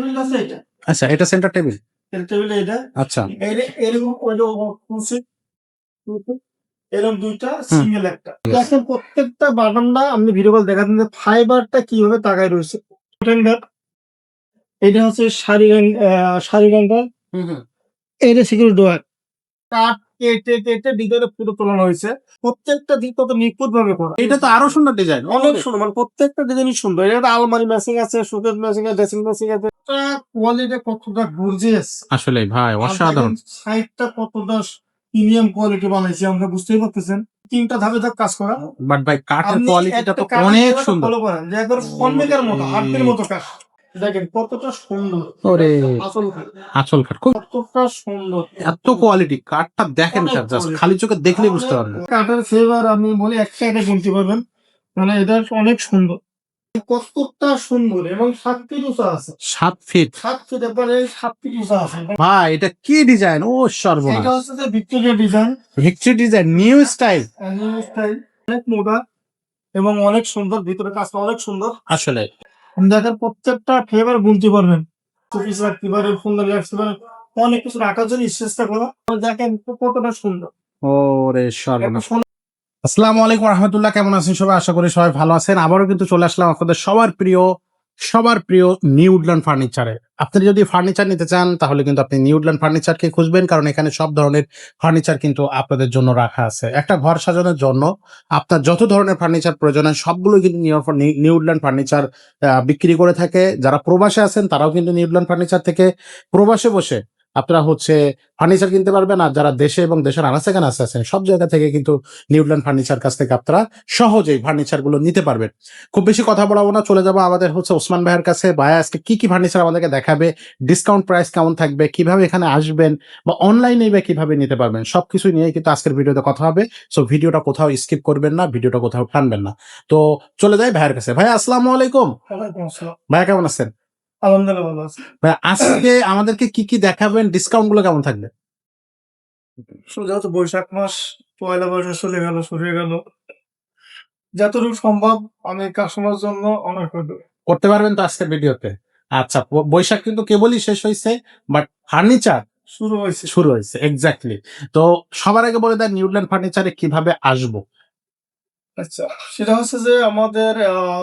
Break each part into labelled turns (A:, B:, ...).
A: Table আছে এটা।
B: আচ্ছা, এটা সেন্টার টেবিল।
A: সেন্টার টেবিল এটা।
B: আচ্ছা,
A: এরকম ওই যে এরকম দুইটা সিঙ্গেল একটা। দেখেন প্রত্যেকটা বাটনটা আপনি ভিডিও কল দেখাচ্ছেন যে ফাইবারটা কিভাবে তাকায় রয়েছে। এটা হচ্ছে সারিগানটা। এটা সিকিউরিটি ডোর। কাঠ কেটে কেটে ডিজাইনে পুরো তোলানো হয়েছে। প্রত্যেকটা দিক কত নিখুঁত ভাবে করা।
B: এটা তো আরো সুন্দর ডিজাইন,
A: অনেক সুন্দর, মানে প্রত্যেকটা ডিজাইনই সুন্দর। এটা আলমারি ম্যাচিং আছে, শোকেস ম্যাচিং আছে, ড্রেসিং ম্যাচিং আছে। এটা কোয়ালিটি কতটা গর্জিয়াস।
B: আসলে ভাই অসাধারণ।
A: সাইডটা কতটা প্রিমিয়াম কোয়ালিটি বানাইছে আমরা বুঝতেই পারতেছেন। তিনটা ধাপে ধাপ কাজ করা।
B: বাট ভাই কাঠের
A: আপনি
B: কোয়ালিটিটা তো
A: একটা
B: অনেক
A: কাঠ
B: সুন্দর।
A: ফলো করেন যে একবার ফর্মিকের মতো, হাতের মতো কাজ। দেখেন কতটা সুন্দর।
B: ওরে
A: আসল কাঠ।
B: আঁচল কাঠ খুব
A: কতটা সুন্দর।
B: এত কোয়ালিটি, কাঠটা দেখেন
A: অনেক
B: স্যার, জাস্ট
A: quality।
B: খালি চোখে দেখলেই বুঝতে পারবেন।
A: কাঠের ফ্লেভার আমি বলি এক সাইডে কিনতে পারবেন, মানে এটা অনেক সুন্দর। কতটা সুন্দর এবং 7 ফিট উঁচা আছে।
B: 7 ফিট
A: 7 ফিট এবারে 7 ফিট উঁচা আছে।
B: ভাই, এটা কি ডিজাইন? ও সর্বনাশ।
A: এটা হচ্ছে যে Victoria design,
B: victory design, new style.
A: New style, অনেক মোটা এবং অনেক সুন্দর। ভিতরে কাজটা অনেক সুন্দর।
B: আসলে
A: দেখেন প্রত্যেকটা ফ্লেভার গুনতে পারবেন। শোপিস রাখতে পারেন, সুন্দর রাখতে পারেন, অনেক কিছু রাখার জন্য চেষ্টা করা। দেখেন কতটা সুন্দর।
B: ওরে সর্বনাশ। আসসালামু আলাইকুম রহমতুল্লাহ, কেমন আছেন সবাই? আশা করি সবাই ভালো আছেন। আবারও কিন্তু চলে আসলাম আপনাদের সবার প্রিয় নিউ উডল্যান্ড ফার্নিচারে। আপনি যদি ফার্নিচার নিতে চান তাহলে কিন্তু আপনি নিউ উডল্যান্ড ফার্নিচারকে খুঁজবেন, কারণ এখানে সব ধরনের ফার্নিচার কিন্তু আপনাদের জন্য রাখা আছে। একটা ঘর সাজানোর জন্য আপনার যত ধরনের ফার্নিচার প্রয়োজন হয় সবগুলো কিন্তু নিউ উডল্যান্ড ফার্নিচার বিক্রি করে থাকে। যারা প্রবাসে আছেন তারাও কিন্তু নিউ উডল্যান্ড ফার্নিচার থেকে প্রবাসে বসে আপনারা ফার্নিচার কিনতে পারবেন। আর যারা দেশে এবং দেশের আনাচে কানাচে আছেন সব জায়গা থেকে কিন্তু নিউ উডল্যান্ড ফার্নিচার কাছ থেকে আপনারা সহজেই ফার্নিচার গুলো নিতে পারবেন। খুব বেশি কথা বলাবো না, চলে যাবো আমাদের ওসমান ভাইয়ের কাছে। ভাইয়া আজকে কি কি ফার্নিচার আমাদেরকে দেখাবে, ডিসকাউন্ট প্রাইস কেমন থাকবে, কিভাবে এখানে আসবেন বা অনলাইনে বা কিভাবে নিতে পারবেন, সবকিছু নিয়ে কিন্তু আজকের ভিডিওতে কথা হবে। সো ভিডিওটা কোথাও স্কিপ করবেন না, ভিডিওটা কোথাও টানবেন না। তো চলে যাই ভাইয়ের কাছে। ভাইয়া আসসালামু আলাইকুম। ভাইয়া কেমন আছেন?
A: আলহামদুলিল্লাহ ভালো আছে।
B: ভাইয়া আজকে আমাদেরকে কি কি দেখাবেন, ডিসকাউন্ট গুলো কেমন থাকবে?
A: যেহেতু বৈশাখ মাস, পয়লা বৈশাখ চলে গেল, শুরু হয়ে গেল, যতটুকু সম্ভব আমি কাস্টমার জন্য অনেক
B: করতে পারবেন তো আজকের ভিডিওতে? আচ্ছা, বৈশাখ কিন্তু কেবলই শেষ হয়েছে, বাট ফার্নিচার শুরু হয়েছে এক্স্যাক্টলি। তো সবার আগে বলে দেন নিউ উডল্যান্ড ফার্নিচারে কিভাবে আসবো।
A: আচ্ছা, সেটা হচ্ছে যে আমাদের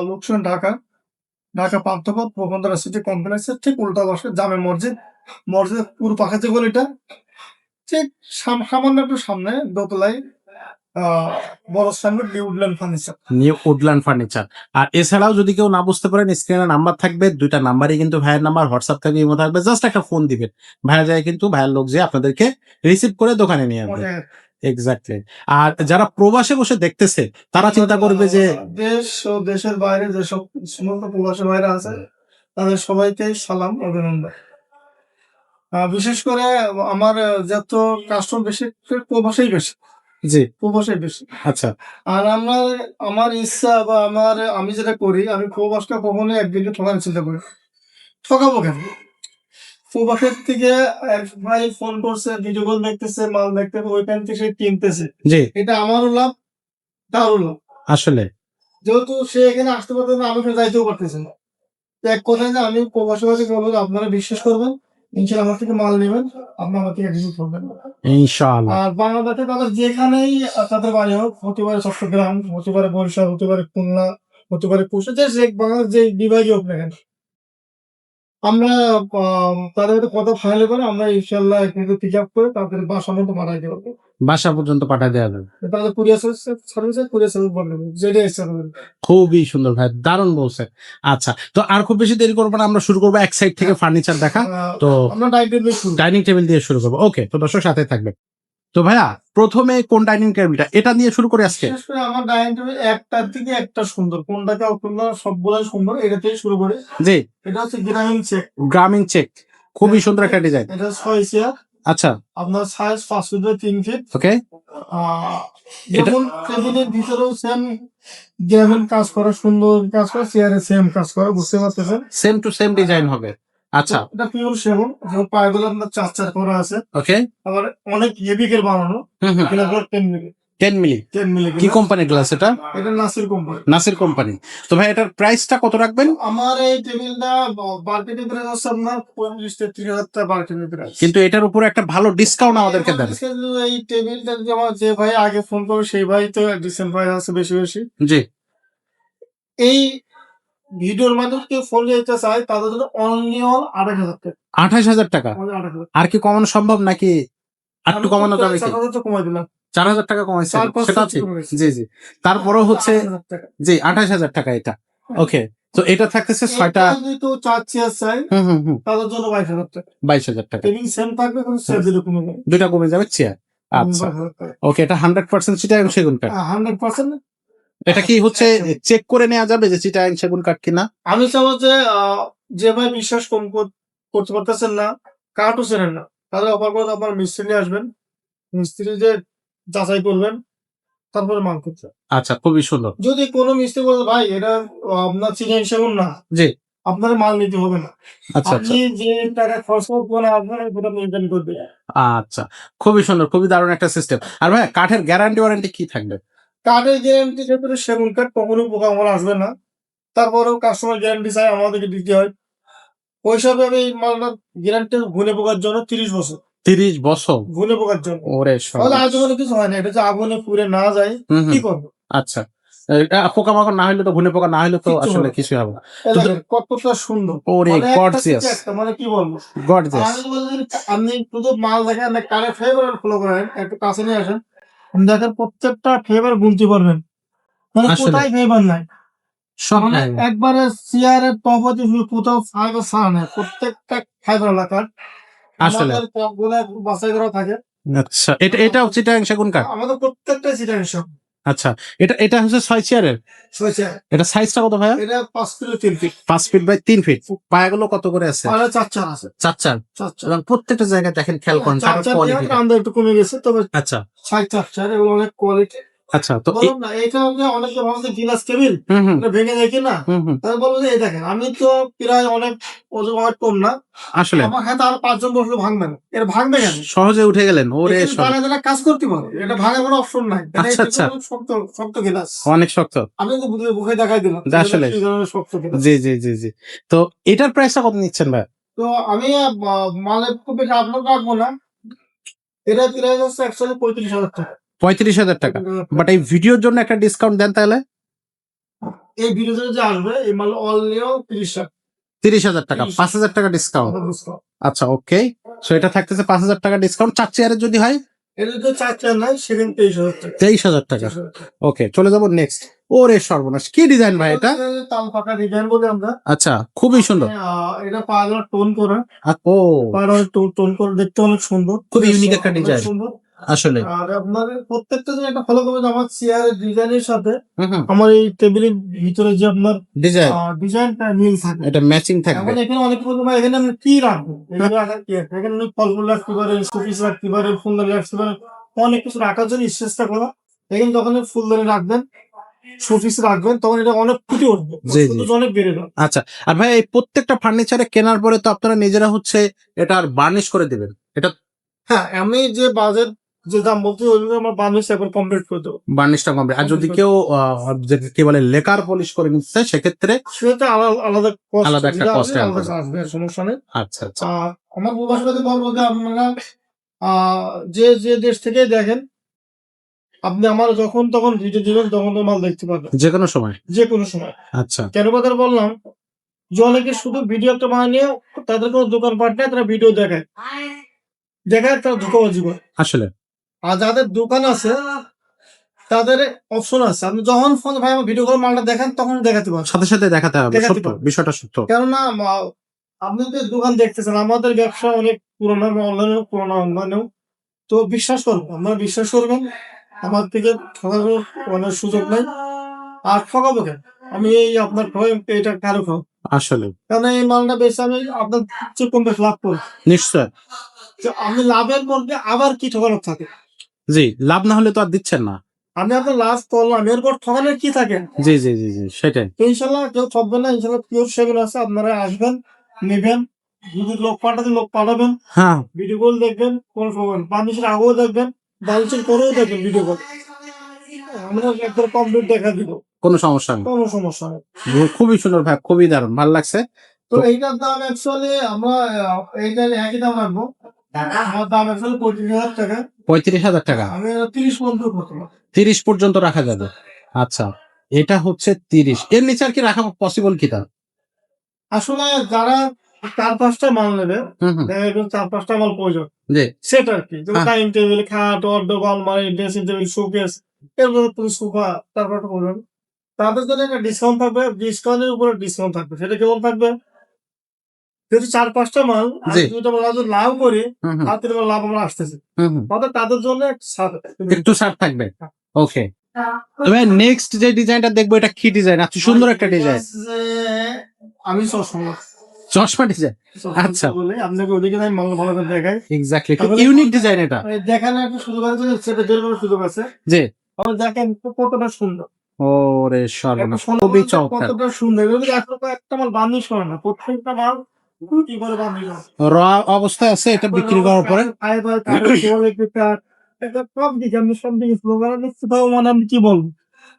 A: লোকেশন ঢাকা পান্থপথ বসুন্ধরা সিটি কমপ্লেক্সের ঠিক উল্টা পাশে জামে মসজিদের পুরো পাশে যে গলিটা, ঠিক সামান্য একটু সামনে দোতলায় বড় সামনে
B: নিউ উডল্যান্ড ফার্নিচার। আর এছাড়াও যদি কেউ না বুঝতে পারেন, স্ক্রিনে নাম্বার থাকবে, দুইটা নাম্বারই কিন্তু ভাইয়ের নাম্বার, হোয়াটসঅ্যাপ থাকবে, ইমো থাকবে, জাস্ট একটা ফোন দিবেন, ভাইয়া যায় কিন্তু ভাইয়ের লোক যে আপনাদেরকে রিসিভ করে দোকানে নিয়ে আসবে। এক্স্যাক্টলি। আর যারা প্রবাসে বসে দেখতেছে তারা চিন্তা করবে যে
A: দেশ ও দেশের বাইরে যেসব সমস্ত প্রবাসী ভাইরা আছে তাদের সবাইকে সালাম, অভিনন্দন। বিশেষ করে আমার যত কাস্টমার বেশি প্রবাসেই বেশি।
B: জি,
A: প্রবাসে বেশি।
B: আচ্ছা।
A: আর আমার ইচ্ছা বা আমি যেটা করি, আমি প্রবাসটা কখনোই একদিকে ঠকানোর চিন্তা করি। ঠকাবো কেন? প্রবাসের থেকে এক ভাই ফোন করছে, ভিডিও কল দেখতেছে, মাল দেখতেছে, ওইখান থেকে সে কিনতেছে।
B: জি,
A: এটা আমারও লাভ, তারও লাভ।
B: আসলে
A: যেহেতু সে এখানে আসতে পারতেছে না, আমি ওখানে যাইতেও পারতেছি না। এক কথায় যে আমি প্রবাসী বলবো, আপনারা বিশ্বাস করবেন, ইনশাল্লাহ আমার থেকে মাল নেবেন, আপনার আমার থেকে রিসিভ করবেন
B: ইনশাআল্লাহ।
A: আর বাংলাদেশে তাদের যেখানেই তাদের বাড়ি হোক, হতে পারে চট্টগ্রাম, হতে পারে বরিশাল, হতে পারে খুলনা, হতে পারে কুষ্টিয়া, যে বাংলাদেশ যে বিভাগই হোক না কেন, আমরা তাদের সাথে কথা ফাইনাল করে আমরা ইনশাল্লাহ এখানে পিক আপ করে তাদের বাসা মতো পাঠাই দেবো।
B: বাসা পর্যন্ত পাঠিয়ে দেওয়া যাবে।
A: তাদের কুরিয়ার সার্ভিস বলবেন, যেটা ইচ্ছা করবেন।
B: খুবই সুন্দর ভাই, দারুণ বলছে। আচ্ছা, তো আর খুব বেশি দেরি করবো না, আমরা শুরু করবো এক সাইড থেকে ফার্নিচার দেখা। তো
A: আমরা
B: ডাইনিং টেবিল দিয়ে শুরু করবো। ওকে, তো দর্শক সাথে থাকবে। তো ভাইয়া প্রথমে কোন ডাইনিং টেবিলটা, এটা দিয়ে শুরু করে আজকে?
A: বিশেষ করে আমার ডাইনিং টেবিল একটার থেকে একটা সুন্দর, কোনটাকে অপূর্ণ, সবগুলাই সুন্দর। এটা থেকে শুরু করে।
B: জি,
A: এটা হচ্ছে
B: গ্রামীণ চেক, খুবই সুন্দর একটা ডিজাইন।
A: এটা 6 চেয়ার।
B: আচ্ছা,
A: আপনার সাইজ 5 ফিট বাই 3 ফিট।
B: ওকে।
A: যেমন টেবিলের ভিতরেও সেম গ্রামীণ কাজ করা, সুন্দর কাজ করা, চেয়ারে সেম কাজ করা, বুঝতে পারতেছেন,
B: সেম টু সেম ডিজাইন হবে। আচ্ছা,
A: এটা পিওর সেগুন, যেমন পায়গুলো আপনার 4 করা আছে।
B: ওকে।
A: আবার অনেক হেভি কেল বানানো,
B: হুম হুম,
A: কিনা 10 মিলি।
B: 10 মিলি
A: 10 মিলি
B: কি কোম্পানির গ্লাস এটা?
A: এটা নাসির কোম্পানি।
B: নাসির কোম্পানি। তো ভাই এটার প্রাইসটা কত রাখবেন?
A: আমার এই টেবিলটা মার্কেটে প্রাইস আছে আপনার 25-30 হাজার টাকা মার্কেটে প্রাইস।
B: কিন্তু এটার উপরে একটা ভালো ডিসকাউন্ট আমাদেরকে দেন।
A: এই টেবিলটা যদি আমার যে ভাই আগে ফোন করবে সেই ভাই তো ডিসেন্ট প্রাইস আছে বেশি বেশি।
B: জি
A: এই ভিডিওর মাধ্যমে কেউ ফোন দিতে চায় তাদের জন্য অনলি 28,000 টাকা।
B: 28,000 টাকা।
A: only 28,000
B: আর কি কমানো সম্ভব নাকি আর একটু কমানো যাবে কি?
A: 4,000 তো কমাই দিলাম।
B: 4,000 টাকা কমাইছে
A: 4-5
B: সেটা আছে।
A: কমাইছে।
B: জি জি। তারপরও হচ্ছে
A: 28,000 টাকা।
B: জি 28,000 টাকা এটা। ওকে। তো এটা থাকতেছে 6টা।
A: এটা যদি কেউ চাচ্ছে চাই
B: হুম
A: তাদের জন্য 22,000 টাকা।
B: 22,000 টাকা।
A: টেবিল সেম থাকবে কিন্তু সেম দিলে কমে যাবে।
B: দুইটা কমে যাবে চেয়ার। আচ্ছা
A: 22,000 টাকা।
B: ওকে এটা 100% চিটাগাং সেগুন কাঠ।
A: 100%
B: এটা কি হচ্ছে চেক করে নেওয়া যাবে যে চিটাগাং সেগুন কাঠ কিনা?
A: আমি চাবো যে যে ভাই বিশ্বাস করতে পারতেছেন না, কাঠও চেনেন না, তাহলে অফার করে আপনার মিস্ত্রি নিয়ে আসবেন, মিস্ত্রি যে যাচাই করবেন, তারপরে মাল করতে।
B: আচ্ছা খুবই সুন্দর।
A: যদি কোনো মিস্ত্রি বলে ভাই এটা আপনার চিনি সেগুন না,
B: জি
A: আপনার মাল নিতে হবে না।
B: আচ্ছা আচ্ছা
A: আপনি যে টাকা খরচ করবেন আপনার পুরো মেনটেন করবে।
B: আচ্ছা খুবই সুন্দর, খুবই দারুণ একটা সিস্টেম। আর ভাই কাঠের গ্যারান্টি ওয়ারেন্টি কি থাকবে?
A: কাঠের গ্যারান্টি ক্ষেত্রে সেগুন কাঠ কখনো পোকামাকড় আসবে না। তারপরেও কাস্টমার গ্যারান্টি চাই আমাদেরকে দিতে হয়। ওই হিসাবে আমি এই মালটার গ্যারান্টি ঘুনে পোকার জন্য 30 বছর
B: 30 বছর?
A: ঘুনে পোকার জন্য।
B: ওরে
A: তাহলে
B: সর্বনাশ।
A: আজীবনে কিছু হয় না, এটা যে আগুনে পুড়ে না যায়
B: হুম
A: কি
B: হুম
A: করবো?
B: আচ্ছা পোকামাকড় না হলে তো ঘুনে পোকা না হলে তো
A: কিচ্ছু
B: আসলে
A: হবে না।
B: কিছুই হবে না।
A: এই
B: তো
A: দেখেন কতটা সুন্দর,
B: ওরে
A: মানে একটা
B: গর্জিয়াস
A: থেকে একটা, মানে কি বলবো।
B: গর্জিয়াস।
A: আমি বলি আপনি শুধু মাল দেখেন না, কারে ফ্লেভার ফলো করেন, একটু কাছে নিয়ে আসেন, দেখেন প্রত্যেকটা ফ্লেভার গুনতে পারবেন, মানে
B: আসলে
A: কোথায় ফ্লেভার নাই।
B: সব
A: মানে
B: নাই।
A: একবারে চেয়ারের টপতে কোথাও ফাইবার ছাড়া নেই, প্রত্যেকটা ফাইবার এলাকার
B: আসলে
A: আমাদের টপগুলো বাছাই করা থাকে।
B: আচ্ছা এটাও চিটাগাং সেগুন কাঠ?
A: আমাদের প্রত্যেকটা সিটার সব
B: আচ্ছা এটা হচ্ছে 6 চেয়ারের।
A: হয়েছে।
B: এটা সাইজটা কত ভাইয়া?
A: এটা 5 kilo 3 feet.
B: 5 feet by 3 feet. পায়াগুলো কত করে আছে?
A: আর 4 আছে।
B: 4
A: 4
B: এবং প্রত্যেকটা জায়গায় দেখেন খেয়াল করেন কাঠের কোয়ালিটি।
A: আমরা একটু কমে গেছে, তবে
B: আচ্ছা
A: 4 এবং অনেক কোয়ালিটি।
B: আচ্ছা তো
A: বললাম না এটা যে অনেকে ভাবছে গিলাস টেবিল
B: হুম হুম
A: এটা ভেঙে যায় কিনা,
B: হুম
A: তাই বলবো যে এই দেখেন আমি তো প্রায় অনেক ওজন অনেক কম না,
B: আসলে
A: আমার হাতে আর 5 জন বসলে ভাঙবে না। এটা ভাঙবে কেন?
B: সহজে উঠে গেলেন ওরে
A: এখানে
B: সব।
A: যারা কাজ করতে পারে এটা ভাঙার কোনো অপশন নাই। এটা
B: আচ্ছা আচ্ছা
A: শক্ত শক্ত গিলাস।
B: অনেক শক্ত।
A: আমি তো বুকে দেখাই দিলাম
B: আসলে
A: কি ধরনের শক্ত গিলাস।
B: জি জি জি জি। তো এটার প্রাইসটা কত নিচ্ছেন ভাই?
A: তো আমি মালের খুব বেশি আপনার রাখবো না, এটা প্রাইস হচ্ছে অ্যাকচুয়ালি 35,000 টাকা।
B: 35,000 টাকা। বাট এই ভিডিওর জন্য একটা ডিসকাউন্ট দেন তাহলে।
A: এই ভিডিওতে যে আসবে এই মাল অনলিও 30,000
B: 30,000 টাকা, 5,000 টাকা ডিসকাউন্ট।
A: ডিসকাউন্ট।
B: আচ্ছা ওকে। সো এটা থাকতেছে 5,000 টাকা ডিসকাউন্ট। 4 চেয়ারের যদি হয়
A: এটা তো 4 নাই, সেখানে 23,000 টাকা।
B: 23,000 টাকা। ওকে চলে যাবো নেক্সট। ওরে সর্বনাশ কি ডিজাইন ভাই এটা?
A: তাল পাকা ডিজাইন বলে আমরা।
B: আচ্ছা খুবই সুন্দর।
A: এটা পাওয়ার টোন করা,
B: ও
A: পাওয়ার টোন করে দেখতে অনেক সুন্দর,
B: খুবই ইউনিক একটা
A: অনেক
B: ডিজাইন
A: সুন্দর।
B: আসলে।
A: আর আপনার প্রত্যেকটা জিনিস একটা ফলো করবেন, আমার চেয়ারের ডিজাইনের সাথে
B: হুম
A: আমার এই টেবিলের ভিতরে যে আপনার
B: ডিজাইন
A: ডিজাইনটা মিল থাকে।
B: এটা ম্যাচিং থাকবে।
A: এখন এখানে অনেক প্রথমে এখানে আপনি কি রাখবেন, এগুলো রাখার কি আছে? এখানে আপনি ফলমূল রাখতে পারেন, শোপিস রাখতে পারেন, ফুলদানি রাখতে পারেন, অনেক কিছু রাখার জন্য চেষ্টা করা। এখানে যখন ফুলদানি রাখবেন, শোপিস রাখবেন, তখন এটা অনেক ফুটে উঠবে,
B: জি, জি।
A: সৌন্দর্য অনেক বেড়ে যাবে।
B: আচ্ছা আর ভাই এই প্রত্যেকটা ফার্নিচারে কেনার পরে তো আপনারা নিজেরা হচ্ছে এটা বার্নিশ করে দিবেন এটা?
A: হ্যাঁ, আমি যে বাজেট যে দাম বলতে ওইগুলো আমার বাংলাদেশ একবার কমপ্লিট করে দেবো।
B: বার্নিশটা কমপ্লিট। আর যদি কেউ যেটা কি বলে লেকার পলিশ করে নিতে চায় সেক্ষেত্রে
A: সেটা আলাদা cost,
B: আলাদা একটা
A: যেটা
B: cost
A: আসবে,
B: আসবে।
A: আলাদা আসবে, সমস্যা নেই।
B: আচ্ছা আচ্ছা
A: আমার প্রবাসীদের বলবো যে আপনারা যে দেশ থেকে দেখেন, আপনি আমার যখন তখন ভিডিও দিবেন, তখন তো মাল দেখতে পাবেন
B: যে কোনো সময়।
A: যে কোনো সময়।
B: আচ্ছা
A: কেন কথা বললাম যে অনেকে শুধু ভিডিও একটা বানিয়ে তাদের কোনো দোকানপাট নেই, তারা ভিডিও দেখায় তারা ধোঁকাবাজি করে।
B: আসলে
A: আর যাদের দোকান আছে তাদের অপশন আছে, আপনি যখন ফোন ভাই আমার ভিডিও করে মালটা দেখেন তখন দেখাতে পারবেন,
B: সাথে সাথে দেখাতে হবে।
A: দেখাতে
B: সত্য
A: পারবে।
B: বিষয়টা সত্য।
A: কেননা আপনি তো দোকান দেখতেছেন, আমাদের ব্যবসা অনেক পুরোনো, অনলাইনেও পুরোনো, অনলাইনেও। তো বিশ্বাস করবেন, আপনারা বিশ্বাস করবেন, আমার থেকে ঠকানোর কোনো সুযোগ নাই। আর ঠকাবো কেন? আমি এই আপনার এটা কারো খাও,
B: আসলে
A: কারণ এই মালটা বেশি আমি আপনার চেয়ে কম বেশি লাভ করি।
B: নিশ্চয়
A: তো আমি লাভের মধ্যে আবার কি ঠকানোর থাকে?
B: জি লাভ না হলে তো আর দিচ্ছেন না।
A: আমি আপনার লাভ করলাম, এরপর ঠকানোর কি থাকে?
B: জি জি জি জি সেটাই।
A: তো ইনশাল্লাহ কেউ ঠকবে না, ইনশাল্লাহ পিওর সেগুন আছে, আপনারা আসবেন, নেবেন, যদি লোক পাঠাবেন,
B: হ্যাঁ
A: ভিডিও কল দেখবেন, কোনো সময় বাংলাদেশের আগেও দেখবেন, বাংলাদেশের পরেও দেখবেন ভিডিও কল। আমরা একবার কমপ্লিট দেখা দিব,
B: কোনো সমস্যা নেই।
A: কোনো সমস্যা নেই।
B: খুবই সুন্দর ভাই, খুবই দারুণ, ভালো লাগছে।
A: তো এইটার দাম অ্যাকচুয়ালি আমরা এইটার একই দাম রাখবো। আমার দাম অ্যাকচুয়ালি 35,000 টাকা।
B: 35,000 টাকা,
A: আমি 30 পর্যন্ত করতে পারবো।
B: 30 পর্যন্ত রাখা যাবে। আচ্ছা, এটা হচ্ছে 30, এর নিচে আর কি রাখা পসিবল কিনা?
A: আসলে যারা 4-5টা মাল নেবে,
B: হুম হুম,
A: দেখা গেল 4-5টা মাল প্রয়োজন,
B: জি
A: সেটা আর কি। যেমন
B: হ্যাঁ।
A: ডাইনিং টেবিল, খাট, ওয়ার্ডরোব, আলমারি, ড্রেসিং টেবিল, শোকেস, এরপরে তুমি সোফা, তারপর একটা করবেন। তাদের জন্য একটা ডিসকাউন্ট থাকবে, ডিসকাউন্টের উপরে ডিসকাউন্ট থাকবে। সেটা কেমন থাকবে? যদি 4-5টা মাল আর
B: জি
A: 2টা মাল যদি লাভ করি,
B: হুম হুম
A: আর 3টা মাল লাভ আমরা আসতেছে।
B: হুম হুম,
A: তাহলে তাদের জন্য একটা ছাড়।
B: একটু ছাড় থাকবে। ওকে, তবে নেক্সট যে ডিজাইনটা দেখবো, এটা কি ডিজাইন? আচ্ছা, সুন্দর একটা ডিজাইন,
A: যে আমি চশমা
B: চশমা ডিজাইন। আচ্ছা,
A: বলে আপনাকে ওদিকে আমি মাল ভালো করে দেখাই।
B: এক্স্যাক্টলি, একটু ইউনিক ডিজাইন এটা।
A: দেখানো একটা সুযোগ আছে, সেটা বের করার সুযোগ আছে।
B: জি,
A: আবার দেখেন কতটা সুন্দর,
B: ওরে সর্বনাশ, খুবই চমৎকার।
A: কতটা সুন্দর। এগুলো এখন তো একটা মাল বার্নিশ করে না, প্রত্যেকটা মাল কি করে বার্নিশ করে।
B: র অবস্থায় আছে, এটা বিক্রি করার পরে
A: ফাইবার, এটা সব দিকে আমি সব দিকে স্লোগান দিচ্ছি, তাও মানে আমি কি বলবো,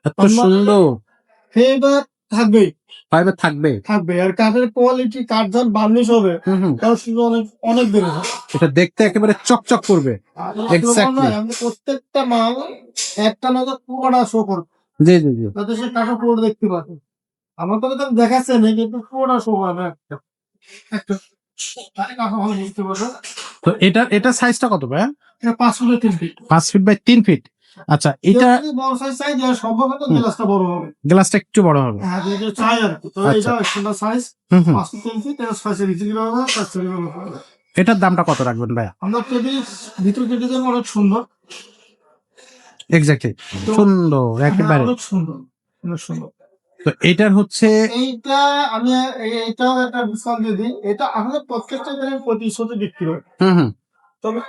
B: এত সুন্দর
A: ফাইবার থাকবেই,
B: ফাইবার থাকবে।
A: থাকবে। আর কাঠের কোয়ালিটি, কাঠ যখন বার্নিশ হবে,
B: হুম হুম,
A: তার শুধু অনেক অনেক বেড়ে যাবে।
B: এটা দেখতে একেবারে চকচক করবে। Exactly.
A: আমি প্রত্যেকটা মাল একটা না পুরোটা শো করবো,
B: জি জি জি,
A: যাতে সে টাকা পুরো দেখতে পাবে। আমার তো দেখাচ্ছে না, কিন্তু পুরোটা শো হবে একটা একটা তাই কথা ভালো বুঝতে পারবে।
B: তো এটা সাইজটা কত ভাই?
A: এটা 5 ফুটের 3 ফিট।
B: 5 feet by 3 fit. আচ্ছা, এটা
A: যদি বড় সাইজ চাই, দেওয়া সম্ভব হতো, গ্লাসটা বড় হবে।
B: গ্লাসটা একটু বড় হবে।
A: হ্যাঁ, যদি চাই আর কি। তো
B: আচ্ছা।
A: এটা একটা সাইজ
B: হুম হুম,
A: 5 ফুট 3 ফিট, এটা 6 ইঞ্চি কিলো হবে, 5 কিলো হবে।
B: এটার দামটা কত রাখবেন ভাইয়া?
A: আমরা টেবিল ভিতর ডিজাইন অনেক সুন্দর,
B: এক্স্যাক্টলি,
A: তো
B: সুন্দর
A: হ্যাঁ,
B: একেবারে।
A: অনেক সুন্দর, অনেক সুন্দর।
B: তো এটার হচ্ছে
A: এইটা আমি এইটাও একটা ডিসকাউন্ট দিয়ে দিই। এটা আমাদের প্রত্যেকটা জায়গায় 2500 বিক্রি হয়।
B: হুম হুম,
A: তবে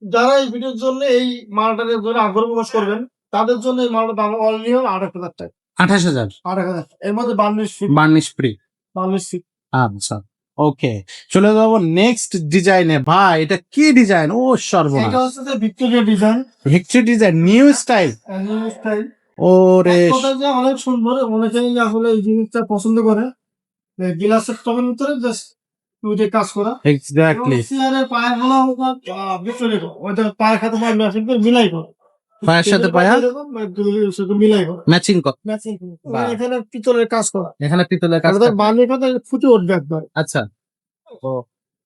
A: যারা এই ভিডিওর জন্য এই মালটার জন্য আগ্রহ প্রকাশ করবেন, তাদের জন্য এই মালটার দাম অনলি হল 28,000 টাকা।
B: 28,000,
A: 28,000 এর মধ্যে varnish fit,
B: varnish free.
A: Varnish fit.
B: আচ্ছা, ওকে, চলে যাবো নেক্সট ডিজাইনে। ভাই, এটা কি ডিজাইন? ও
A: এটা
B: সর্বনাশ,
A: হচ্ছে যে Victoria design,
B: victory design, new style.
A: New style.
B: ওরে
A: এক কথায় যে অনেক সুন্দর, অনেকেই আসলে এই জিনিসটা পছন্দ করে। গ্লাসের টবের ভিতরে জাস্ট দুইটা কাজ করা। এবং
B: এক্স্যাক্টলি,
A: চেয়ারের পায়ের গুলো ভিক্টোরিয়া, ওইটা পায়ের সাথে পায়ের ম্যাচিং করে মিলাই করে।
B: পায়ের সাথে
A: টেবিল
B: পায়া
A: এরকম শুধু মিলাই করে।
B: ম্যাচিং কর।
A: ম্যাচিং
B: বাহ।
A: এখানে পিতলের কাজ করা।
B: এখানে পিতলের কাজ
A: আমাদের
B: থাকবে।
A: বার্নিশ কথা ফুটে উঠবে একবার।
B: আচ্ছা, ও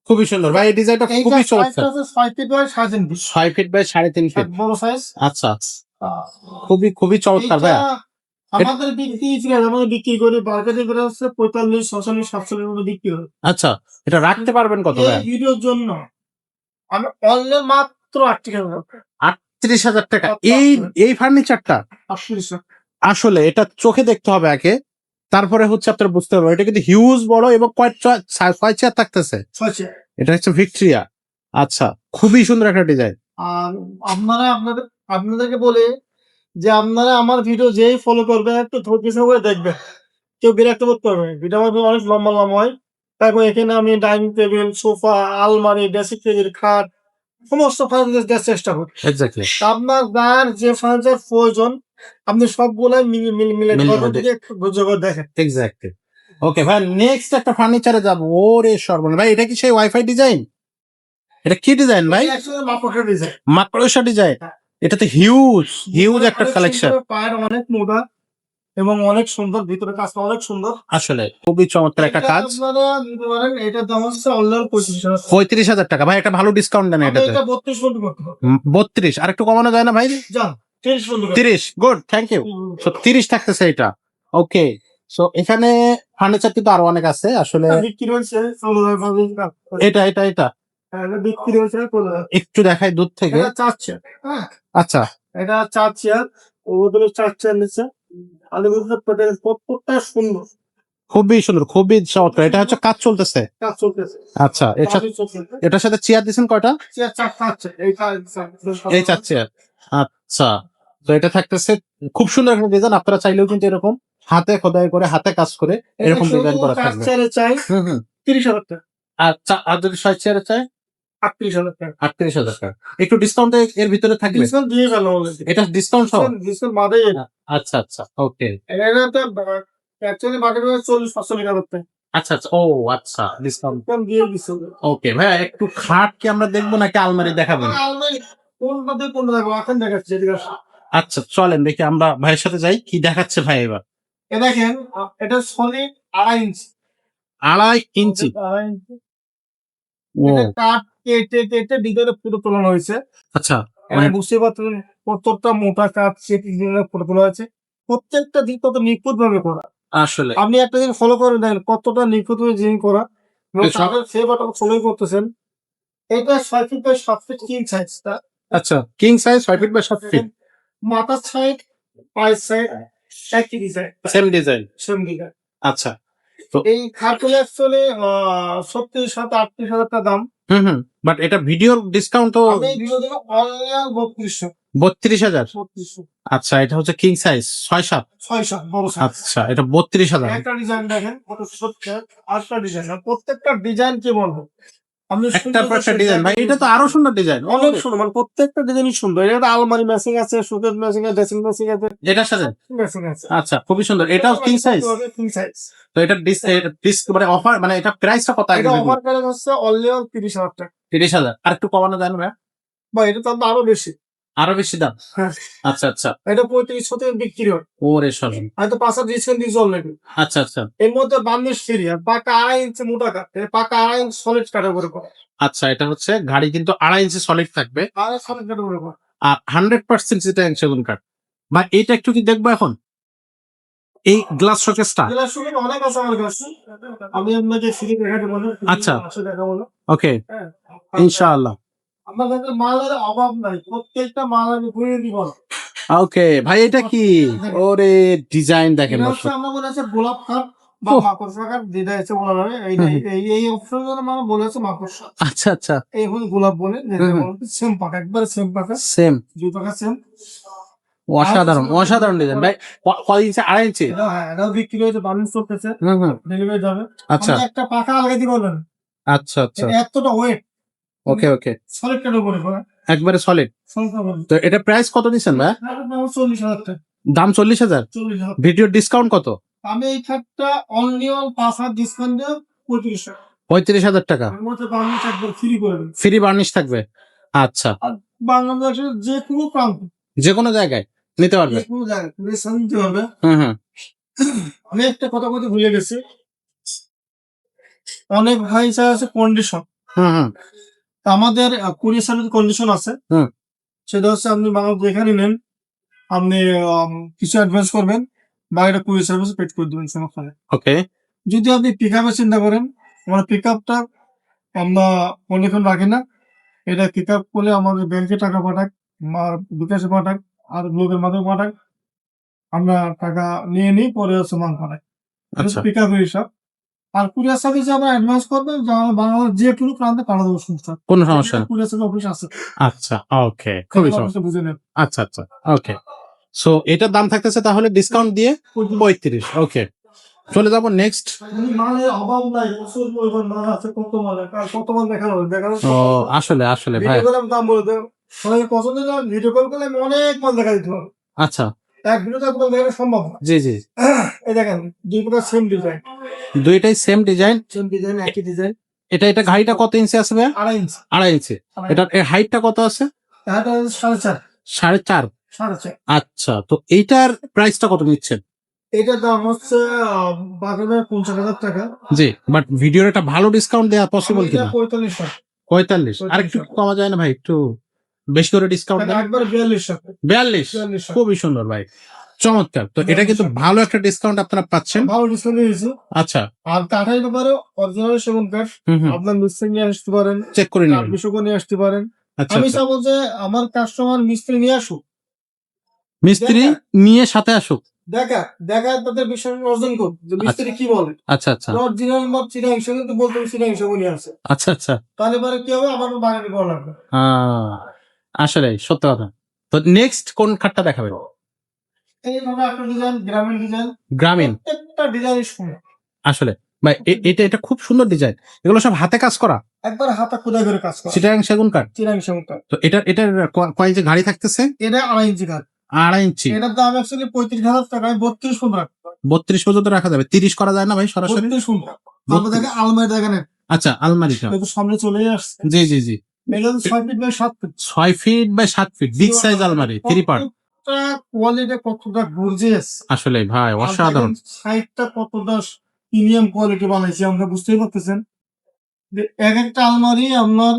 B: খুবই সুন্দর ভাই, এই ডিজাইনটা
A: এইটা
B: খুবই
A: সাইজটা
B: চমৎকার।
A: হচ্ছে 6 feet by 3.5 feet.
B: 6 feet by 3.5 feet.
A: বড় সাইজ।
B: আচ্ছা, খুবই খুবই চমৎকার
A: এইটা
B: ভাইয়া।
A: আমাদের বিক্রি ছিল, আমাদের বিক্রি করে মার্কেটে করে হচ্ছে 45, 46, 47 এর মধ্যে বিক্রি হয়।
B: আচ্ছা, এটা রাখতে পারবেন কত
A: এই
B: ভাইয়া?
A: ভিডিওর জন্য আমি অনলি মাত্র 38,000 টাকা।
B: 38,000 টাকা
A: মাত্র
B: এই এই ফার্নিচারটা?
A: 38,000
B: আসলে এটা চোখে দেখতে হবে আগে, তারপরে হচ্ছে আপনার বুঝতে পারবেন। এটা কিন্তু হিউজ বড়, এবং ছয় চেয়ার থাকতেছে।
A: 6 চেয়ার।
B: এটা হচ্ছে ভিক্টোরিয়া। আচ্ছা, খুবই সুন্দর একটা ডিজাইন।
A: আর আপনাদেরকে বলি যে আপনারা আমার ভিডিও যেই ফলো করবেন, একটু ধৈর্য সহকারে দেখবেন। কেউ বিরক্ত বোধ করবে না। ভিডিও আমার অনেক লম্বা লম্বা হয়। তারপর এখানে আমি ডাইনিং টেবিল, সোফা, আলমারি, ড্রেসিং টেবিল, খাট সমস্ত ফার্নিচার দেওয়ার চেষ্টা করি।
B: এক্স্যাক্টলি,
A: আপনার যার যে ফার্নিচার প্রয়োজন, আপনি সবগুলাই মিলে ঘরের দিকে একটু ধৈর্য করে দেখেন।
B: এক্স্যাক্টলি। ওকে ভাই, নেক্সট একটা ফার্নিচারে যাব। ওরে সর্বনাশ ভাই, এটা কি সেই ওয়াইফাই ডিজাইন? এটা কি ডিজাইন ভাই?
A: এটা actually মাপকাঠি ডিজাইন।
B: মাকড়সা ডিজাইন।
A: হ্যাঁ।
B: এটা তো হিউজ হিউজ একটা
A: অনেক
B: কালেকশন।
A: সুন্দর, পায়ের অনেক মোটা এবং অনেক সুন্দর, ভিতরে কাজটা অনেক সুন্দর।
B: আসলে খুবই চমৎকার একটা
A: এটা
B: কাজ।
A: আপনারা নিতে পারেন। এটার দাম হচ্ছে অনলাইন 25,000 টাকা।
B: 35,000 টাকা ভাই, একটা ভালো ডিসকাউন্ট দেন
A: আমি
B: এটাতে।
A: এটা 32 পর্যন্ত করতে পারবো।
B: 32, আর একটু কমানো যায় না ভাই?
A: যান 30 পর্যন্ত করতে
B: 30, গুড, থ্যাংক ইউ।
A: পারবো।
B: সো 30 থাকতেছে এটা। ওকে, সো এখানে ফার্নিচার কিন্তু আরো অনেক আছে আসলে।
A: এটা বিক্রি হয়েছে 16,000
B: এটা এটা এটা
A: এটা বিক্রি হয়েছে 16,000।
B: একটু দেখাই দূর থেকে।
A: এটা 4 চেয়ার। হ্যাঁ,
B: আচ্ছা,
A: এটা 4 চেয়ার। ওদের 4 চেয়ার নিচ্ছে। আলু প্রত্যেকটা সুন্দর
B: খুবই সুন্দর, খুবই চমৎকার। এটা হচ্ছে কাজ চলতেছে।
A: কাজ চলতেছে।
B: আচ্ছা,
A: কাজই চলতেছে।
B: এটার সাথে চেয়ার দিছেন কয়টা?
A: চেয়ার 4 আছে। এই
B: এই 4 চেয়ার। আচ্ছা, তো এটা থাকতেছে খুব সুন্দর একটা ডিজাইন। আপনারা চাইলেও কিন্তু এরকম হাতে খোদাই করে, হাতে কাজ করে এরকম ডিজাইন করা
A: 4
B: থাকবে।
A: চেয়ারে চাই
B: হুম হুম।
A: 30,000 টাকা।
B: আর আর যদি 6 চেয়ারে চাই?
A: 38,000 টাকা।
B: 38,000 টাকা। একটু ডিসকাউন্ট এর ভিতরে থাকবে?
A: ডিসকাউন্ট দিয়ে গেল অলরেডি।
B: এটা ডিসকাউন্ট সহ?
A: ডিসকাউন্ট বাদেই এটা।
B: আচ্ছা, আচ্ছা। ওকে।
A: এটা তো অ্যাকচুয়ালি মার্কেট প্রাইস 40-45,000 টাকা।
B: আচ্ছা, আচ্ছা। ও আচ্ছা, ডিসকাউন্ট।
A: ডিসকাউন্ট দিয়ে দিছে।
B: ওকে ভাইয়া, একটু খাট কি আমরা দেখবো নাকি আলমারি দেখাবেন?
A: আলমারি কোনটা দিয়ে কোনটা দেখবো? এখন দেখাচ্ছি, এদিকে আসো।
B: আচ্ছা, চলেন দেখি আমরা ভাইয়ের সাথে যাই। কি দেখাচ্ছে ভাই এবার?
A: এ দেখেন, এটা সলিড 2.5 ইঞ্চি।
B: 2.5 ইঞ্চি।
A: 2.5 ইঞ্চি।
B: ও
A: এটা কাঠ কেটে ডিজাইনে ফুটো তোলানো হয়েছে।
B: আচ্ছা,
A: মানে বুঝতে পারছেন কতটা মোটা কাঠ কেটে ডিজাইনে ফুটো তোলা হয়েছে। প্রত্যেকটা দিক কত নিখুঁত ভাবে করা।
B: আসলে
A: আপনি একটা জিনিস ফলো করে দেখেন কতটা নিখুঁত ভাবে ডিজাইন করা। এবং
B: এসব-
A: কাঠের ফ্লেভারটা ছবি করতেছেন। এটা 6 ফিট বাই 7 ফিট কিং সাইজটা।
B: আচ্ছা, king size 6 feet by 7 feet.
A: মাথার সাইড, পায়ের সাইড একই design,
B: same design.
A: Same design.
B: আচ্ছা।
A: এই খাটগুলো অ্যাকচুয়ালি 37,000-38,000 টাকা দাম।
B: হুম। বাট এটা ভিডিওর ডিসকাউন্ট তো
A: আমি ভিডিও দেবো অনলি 3200।
B: 32,000।
A: 3200
B: আচ্ছা, এটা হচ্ছে কিং সাইজ 6-7।
A: 600 বড় সাইজ।
B: আচ্ছা, এটা 32,000।
A: একটা ডিজাইন দেখেন কত সুন্দর, আরেকটা ডিজাইন। আর প্রত্যেকটা ডিজাইন কি বলবো, আমি
B: একটার পর একটা ডিজাইন ভাই, এটা তো আরো সুন্দর ডিজাইন।
A: অনেক সুন্দর, মানে প্রত্যেকটা ডিজাইনই সুন্দর। এটা আলমারি ম্যাচিং আছে, শোকেস ম্যাচিং আছে, ড্রেসিং ম্যাচিং আছে,
B: এটার সাথে
A: ম্যাচিং আছে।
B: আচ্ছা, খুবই সুন্দর। এটাও কিং সাইজ।
A: King size.
B: তো এটা ডিস মানে অফার, মানে এটা প্রাইসটা কত
A: এটা
B: আসবে?
A: অফার প্রাইস হচ্ছে অনলি 30,000 টাকা।
B: 30,000। আর একটু কমানো যায় না ভাই?
A: বা এটা তো আরো বেশি।
B: আরো বেশি দাম?
A: হ্যাঁ,
B: আচ্ছা, আচ্ছা।
A: এটা 3500 থেকে বিক্রি হয়।
B: ওরে সরম।
A: হয়তো 5,000 ডিসকাউন্ট দিয়েছে অলরেডি।
B: আচ্ছা, আচ্ছা।
A: এর মধ্যে বার্নিশ ফ্রি, আর পাকা 2.5 ইঞ্চি মোটা কাঠ। এটা পাকা 2.5 ইঞ্চি সলিড কাঠের উপরে করা।
B: আচ্ছা, এটা হচ্ছে গাড়ি কিন্তু 2.5 ইঞ্চি সলিড থাকবে,
A: আর সলিড কাঠের উপরে করা।
B: আর 100% চিটাগাং সেগুন কাঠ। ভাই এটা একটু কি দেখবো এখন, এই গ্লাস শোকেসটা?
A: এগুলা শুনে অনেক আছে আমার কাছে। আমি আপনাকে ফ্রি দেখাতে বলি।
B: আচ্ছা।
A: দেখাবো না।
B: ওকে,
A: হ্যাঁ।
B: ইনশাআল্লাহ।
A: আমার কাছে মালের অভাব নাই, প্রত্যেকটা মাল আমি ঘুরিয়ে দিব।
B: ওকে ভাই, এটা কি? ওরে ডিজাইন দেখেন
A: এটা হচ্ছে
B: দর্শক।
A: আমরা বলে আছে গোলাপ কাঠ বা
B: ওহ।
A: মাকড়সা কাঠ, যেটা হচ্ছে বলা যাবে। এই অপশন আমরা বলে আছে মাকড়সা।
B: আচ্ছা, আচ্ছা।
A: এই হল গোলাপ বলে, যেটা
B: হুম।
A: সেম পাকা, একবারে সেম পাকা,
B: সেম।
A: 2 পাকা সেম।
B: অসাধারণ, অসাধারণ ডিজাইন ভাই। কয় ইঞ্চি? 2.5 ইঞ্চি?
A: এটা হ্যাঁ, এটাও বিক্রি হয়েছে, বার্নিশ করতেছে,
B: হুম।
A: ডেলিভারি যাবে।
B: আচ্ছা,
A: আপনি একটা পাকা আলগা দিতে পারবেন।
B: আচ্ছা, আচ্ছা।
A: এটা এতটা ওয়েট,
B: ওকে।
A: সলিড কাঠের উপরে করা।
B: একবারে সলিড।
A: সলিড কাঠের
B: তো এটা প্রাইস কত নিছেন ভাই?
A: 40,000 টাকা।
B: দাম 40,000।
A: 40,000।
B: ভিডিও ডিসকাউন্ট কত?
A: আমি এই খাটটা অনলি 5,000 ডিসকাউন্ট দিয়ে 35,000 টাকা।
B: 35,000 টাকা।
A: এর মধ্যে বার্নিশ একবার ফ্রি করে দেবেন।
B: ফ্রি বার্নিশ থাকবে? আচ্ছা,
A: আর বাংলাদেশের যে কোনো প্রান্ত,
B: যে কোনো জায়গায় নিতে পারবে?
A: যে কোনো জায়গায় রেশন দিতে হবে।
B: হুম।
A: আমি একটা কথা বলতে ভুলে গেছি। অনেক ভাই চাই আছে কন্ডিশন।
B: হুম।
A: আমাদের কুরিয়ার সার্ভিস কন্ডিশন আছে।
B: হুম।
A: সেটা হচ্ছে আপনি বাংলা যেখানে নেন, আপনি কিছু অ্যাডভান্স করবেন, বাকিটা কুরিয়ার সার্ভিস পেড করে দেবেন, সমস্যা নেই।
B: ওকে।
A: যদি আপনি পিক আপের চিন্তা করেন, আমার পিক আপটা আমরা কন্ডিশন রাখি না। এটা পিক আপ করলে আমাদের ব্যাংকে টাকা পাঠাক, বিকাশে পাঠাক, আর গ্লোবের মাধ্যমে পাঠাক, আমরা টাকা নিয়ে নিই, পরে হচ্ছে মাল পাঠাই।
B: আচ্ছা,
A: পিক আপের হিসাব। আর কুরিয়ার সার্ভিসে আমরা অ্যাডভান্স করবেন, বাংলাদেশ যে কোনো প্রান্তে পাঠাতে দেবো সমস্যা।
B: কোনো সমস্যা নেই।
A: কুরিয়ার সার্ভিস অফিস আছে,
B: আচ্ছা, ওকে, খুবই সহজ।
A: অফিসে বুঝে নেন।
B: আচ্ছা, ওকে। সো এটার দাম থাকতেছে তাহলে ডিসকাউন্ট দিয়ে 35। ওকে, চলে যাব নেক্সট।
A: মালের অভাব নাই, প্রচুর পরিমাণ মাল আছে, কত মাল, কত মাল দেখানো
B: ও আসলে ভাই।
A: ভিডিও করে আমি দাম বলে দেবো, সবাই পছন্দ না, ভিডিও কল করলে আমি অনেক মাল দেখা দিতে পারবো।
B: আচ্ছা,
A: এক ভিডিওতে একদম দেখানো সম্ভব না।
B: জি।
A: এই দেখেন, দুই প্রকার সেম ডিজাইন,
B: দুইটাই সেম ডিজাইন।
A: একই ডিজাইন।
B: এটা ঘাড়িটা কত ইঞ্চি আছে ভাই?
A: 2.5 ইঞ্চি।
B: 2.5 ইঞ্চি। এটার হাইটটা কত আছে?
A: এটা 4.5।
B: 4.5।
A: 4.5।
B: আচ্ছা, তো এইটার প্রাইসটা কত নিচ্ছেন?
A: এটার দাম হচ্ছে বাজারে 50,000 টাকা।
B: জি, বাট ভিডিওর একটা ভালো ডিসকাউন্ট দেওয়া পসিবল
A: এটা
B: কিনা?
A: 45 টাকা।
B: 45। আর একটু কমা যায় না ভাই? একটু বেশি করে ডিসকাউন্ট দেন।
A: একবারে 42 টাকা।
B: 42।
A: 42 টাকা।
B: খুবই সুন্দর ভাই, চমৎকার। তো এটা কিন্তু ভালো একটা ডিসকাউন্ট আপনারা পাচ্ছেন।
A: ভালো ডিসকাউন্ট দিয়েছি।
B: আচ্ছা।
A: আর কাঠের ব্যাপারে অরিজিনাল সেগুন কাঠ,
B: হুম।
A: আপনার মিস্ত্রি নিয়ে আসতে পারেন,
B: চেক করে নিন।
A: বিশ্বকো নিয়ে আসতে পারেন।
B: আচ্ছা,
A: আমি চাবো যে আমার কাস্টমার মিস্ত্রি নিয়ে আসুক,
B: মিস্ত্রি নিয়ে সাথে আসুক।
A: দেখা তাদের বিশ্বাস অর্জন করুক যে মিস্ত্রি কি বলে।
B: আচ্ছা।
A: অরিজিনাল মত চিরাং সেগুন তো বলতে চিরাং সেগুন নিয়ে আসে,
B: আচ্ছা।
A: তাহলে পরে কি হবে, আমার বাঙালি করা লাগবে।
B: আসলে সত্য কথা। তো নেক্সট কোন খাটটা দেখাবেন?
A: এইভাবে একটা ডিজাইন, গ্রামীণ ডিজাইন,
B: গ্রামীণ।
A: প্রত্যেকটা ডিজাইন সুন্দর।
B: আসলে ভাই এটা এটা খুব সুন্দর ডিজাইন, এগুলো সব হাতে কাজ করা,
A: একবার হাতে খোদাই করে কাজ করা,
B: চিটাগাং সেগুন কাঠ।
A: চিরাং সেমটা।
B: তো এটার কয় ইঞ্চি ঘাড়ি থাকতেছে?
A: এটা 2.5 ইঞ্চি কাঠ।
B: 2.5 ইঞ্চি।
A: এটার দাম অ্যাকচুয়ালি 35,000 টাকা, আমি 32 পর্যন্ত রাখবো।
B: 32 পর্যন্ত রাখা যাবে, 30 করা যায় না ভাই সরাসরি?
A: 32 পর্যন্ত। তারপর দেখেন আলমারি দেখেন,
B: আচ্ছা আলমারিটা,
A: এটা সামনে চলে আসছে।
B: জি জি জি,
A: এটা 6 feet by 7 feet.
B: 6 feet by 7 feet, big size আলমারি, 3 পার্ট।
A: কোয়ালিটি কতটা গর্জিয়াস,
B: আসলে ভাই অসাধারণ।
A: সাইডটা কতটা প্রিমিয়াম কোয়ালিটি বানাইছি আমরা, বুঝতেই পারতেছেন যে এক একটা আলমারি আপনার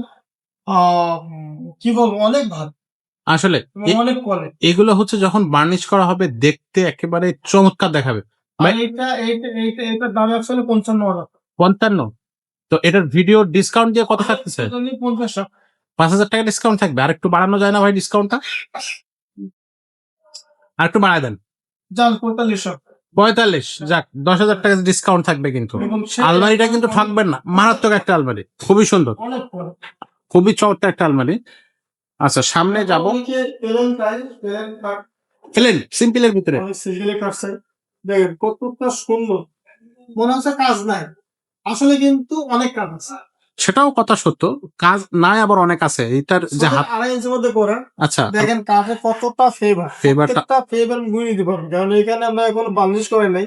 A: কি বলবো অনেক ভালো,
B: আসলে
A: অনেক কোয়ালিটি।
B: এগুলো হচ্ছে যখন বার্নিশ করা হবে দেখতে একেবারে চমৎকার দেখাবে।
A: আর এটার দাম আসলে 55,000।
B: 55? তো এটার ভিডিও ডিসকাউন্ট দিয়ে কত থাকতেছে?
A: 50 টাকা।
B: 5,000 টাকা ডিসকাউন্ট থাকবে, আর একটু বাড়ানো যায় না ভাই ডিসকাউন্টটা? আর একটু বাড়ায় দেন।
A: যান 4500।
B: 45, যাক 10,000 টাকা ডিসকাউন্ট থাকবে, কিন্তু
A: এবং
B: আলমারিটা কিন্তু ঠকবেন না, মারাত্মক একটা আলমারি, খুবই সুন্দর,
A: অনেক quality।
B: খুবই চমৎকার একটা আলমারি। আচ্ছা সামনে যাব,
A: অনেকে এলেন টাইল, এলেন কাঠ,
B: এলেন সিম্পলের ভিতরে।
A: অনেক সিজিলে কাটছে, দেখেন কতটা সুন্দর, মনে হচ্ছে কাজ নাই, আসলে কিন্তু অনেক কাজ আছে।
B: সেটাও কথা সত্য, কাজ নাই আবার অনেক আছে এটার যে হাত।
A: 2.5 ইঞ্চির মধ্যে করা,
B: আচ্ছা
A: দেখেন কাঠে কতটা ফেভার,
B: Favour টা-
A: প্রত্যেকটা ফেভার গুণ নিতে পারবেন, কারণ এখানে আমরা এখনো বার্নিশ করে নাই,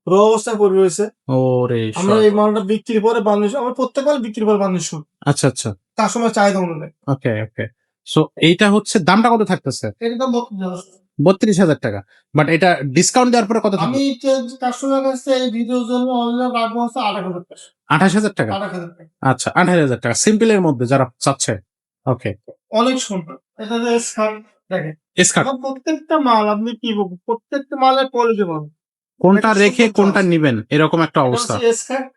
A: র অবস্থায় পড়ে রয়েছে।
B: ওরে
A: আমরা এই মালটা বিক্রির পরে বার্নিশ, আমরা প্রত্যেক মাল বিক্রির পরে বার্নিশ করি
B: আচ্ছা আচ্ছা,
A: তার সময় চাহিদা অনুযায়ী।
B: ওকে ওকে। সো এইটা হচ্ছে দামটা কত থাকতেছে?
A: এটা তো
B: 32,000 টাকা, বাট এটা ডিসকাউন্ট দেওয়ার পরে কত থাকবে?
A: আমি কাস্টমার কাছে এই ভিডিওর জন্য অনলাইন রাখবো হচ্ছে 28,000 টাকা।
B: 28,000 টাকা?
A: 28,000 টাকা
B: আচ্ছা 28,000 টাকা সিম্পলের মধ্যে যারা চাচ্ছে। ওকে,
A: অনেক সুন্দর। এটা যে স্কার্ট দেখেন,
B: স্কার্ট
A: এখন প্রত্যেকটা মাল আপনি কি বলবো, প্রত্যেকটা মালের কোয়ালিটি ভালো।
B: কোনটা
A: এটা
B: রেখে
A: সুন্দর
B: কোনটা
A: চয়েস।
B: নিবেন এরকম একটা
A: এটা
B: অবস্থা।
A: হচ্ছে স্কার্ট,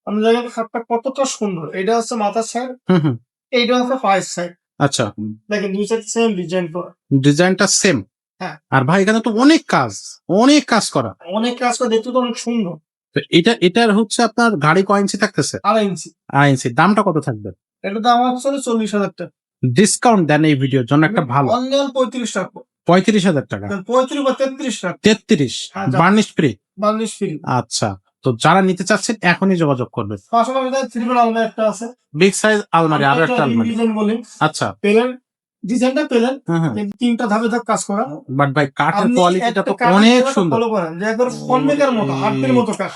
A: আপনি দেখেন খাটটা কতটা সুন্দর, এটা হচ্ছে মাথার সাইড,
B: হুম হুম,
A: এইটা হচ্ছে পায়ের সাইড,
B: আচ্ছা
A: দেখেন দুই সাইড সেম ডিজাইন করা।
B: ডিজাইনটা সেম।
A: হ্যাঁ।
B: আর ভাই এখানে তো অনেক কাজ, অনেক কাজ করা।
A: অনেক কাজ করে, দেখতে তো অনেক সুন্দর।
B: তো এটার হচ্ছে আপনার গাড়ি কয় ইঞ্চি থাকতেছে?
A: 2.5 ইঞ্চি।
B: 2.5 ইঞ্চি। দামটা কত থাকবে?
A: এটা দাম হচ্ছে 40,000 টাকা।
B: ডিসকাউন্ট দেন এই ভিডিওর জন্য একটা ভালো।
A: অনলাইন 35 টাকা,
B: 35,000 টাকা।
A: 35 বা 33 টাকা
B: 33,
A: হ্যাঁ, যা।
B: Varnish free.
A: Varnish free.
B: আচ্ছা, তো যারা নিতে চাচ্ছেন এখনই যোগাযোগ করবেন।
A: পাশাপাশি থ্রি আলমারি একটা আছে,
B: বিগ সাইজ আলমারি, আরো একটা আলমারি।
A: ডিজাইন বলি,
B: আচ্ছা
A: পেলেন ডিজাইনটা পেলেন,
B: হ্যাঁ হ্যাঁ,
A: কিন্তু 3টা ধাপে ধাপ কাজ করা।
B: বাট ভাই কাঠের
A: আপনি
B: কোয়ালিটিটা
A: একটা
B: তো
A: কাঠের
B: অনেক
A: জায়গাটা
B: সুন্দর,
A: ফলো করেন যে একবার ফোনমেকার মতো, হাতের মতো কাজ,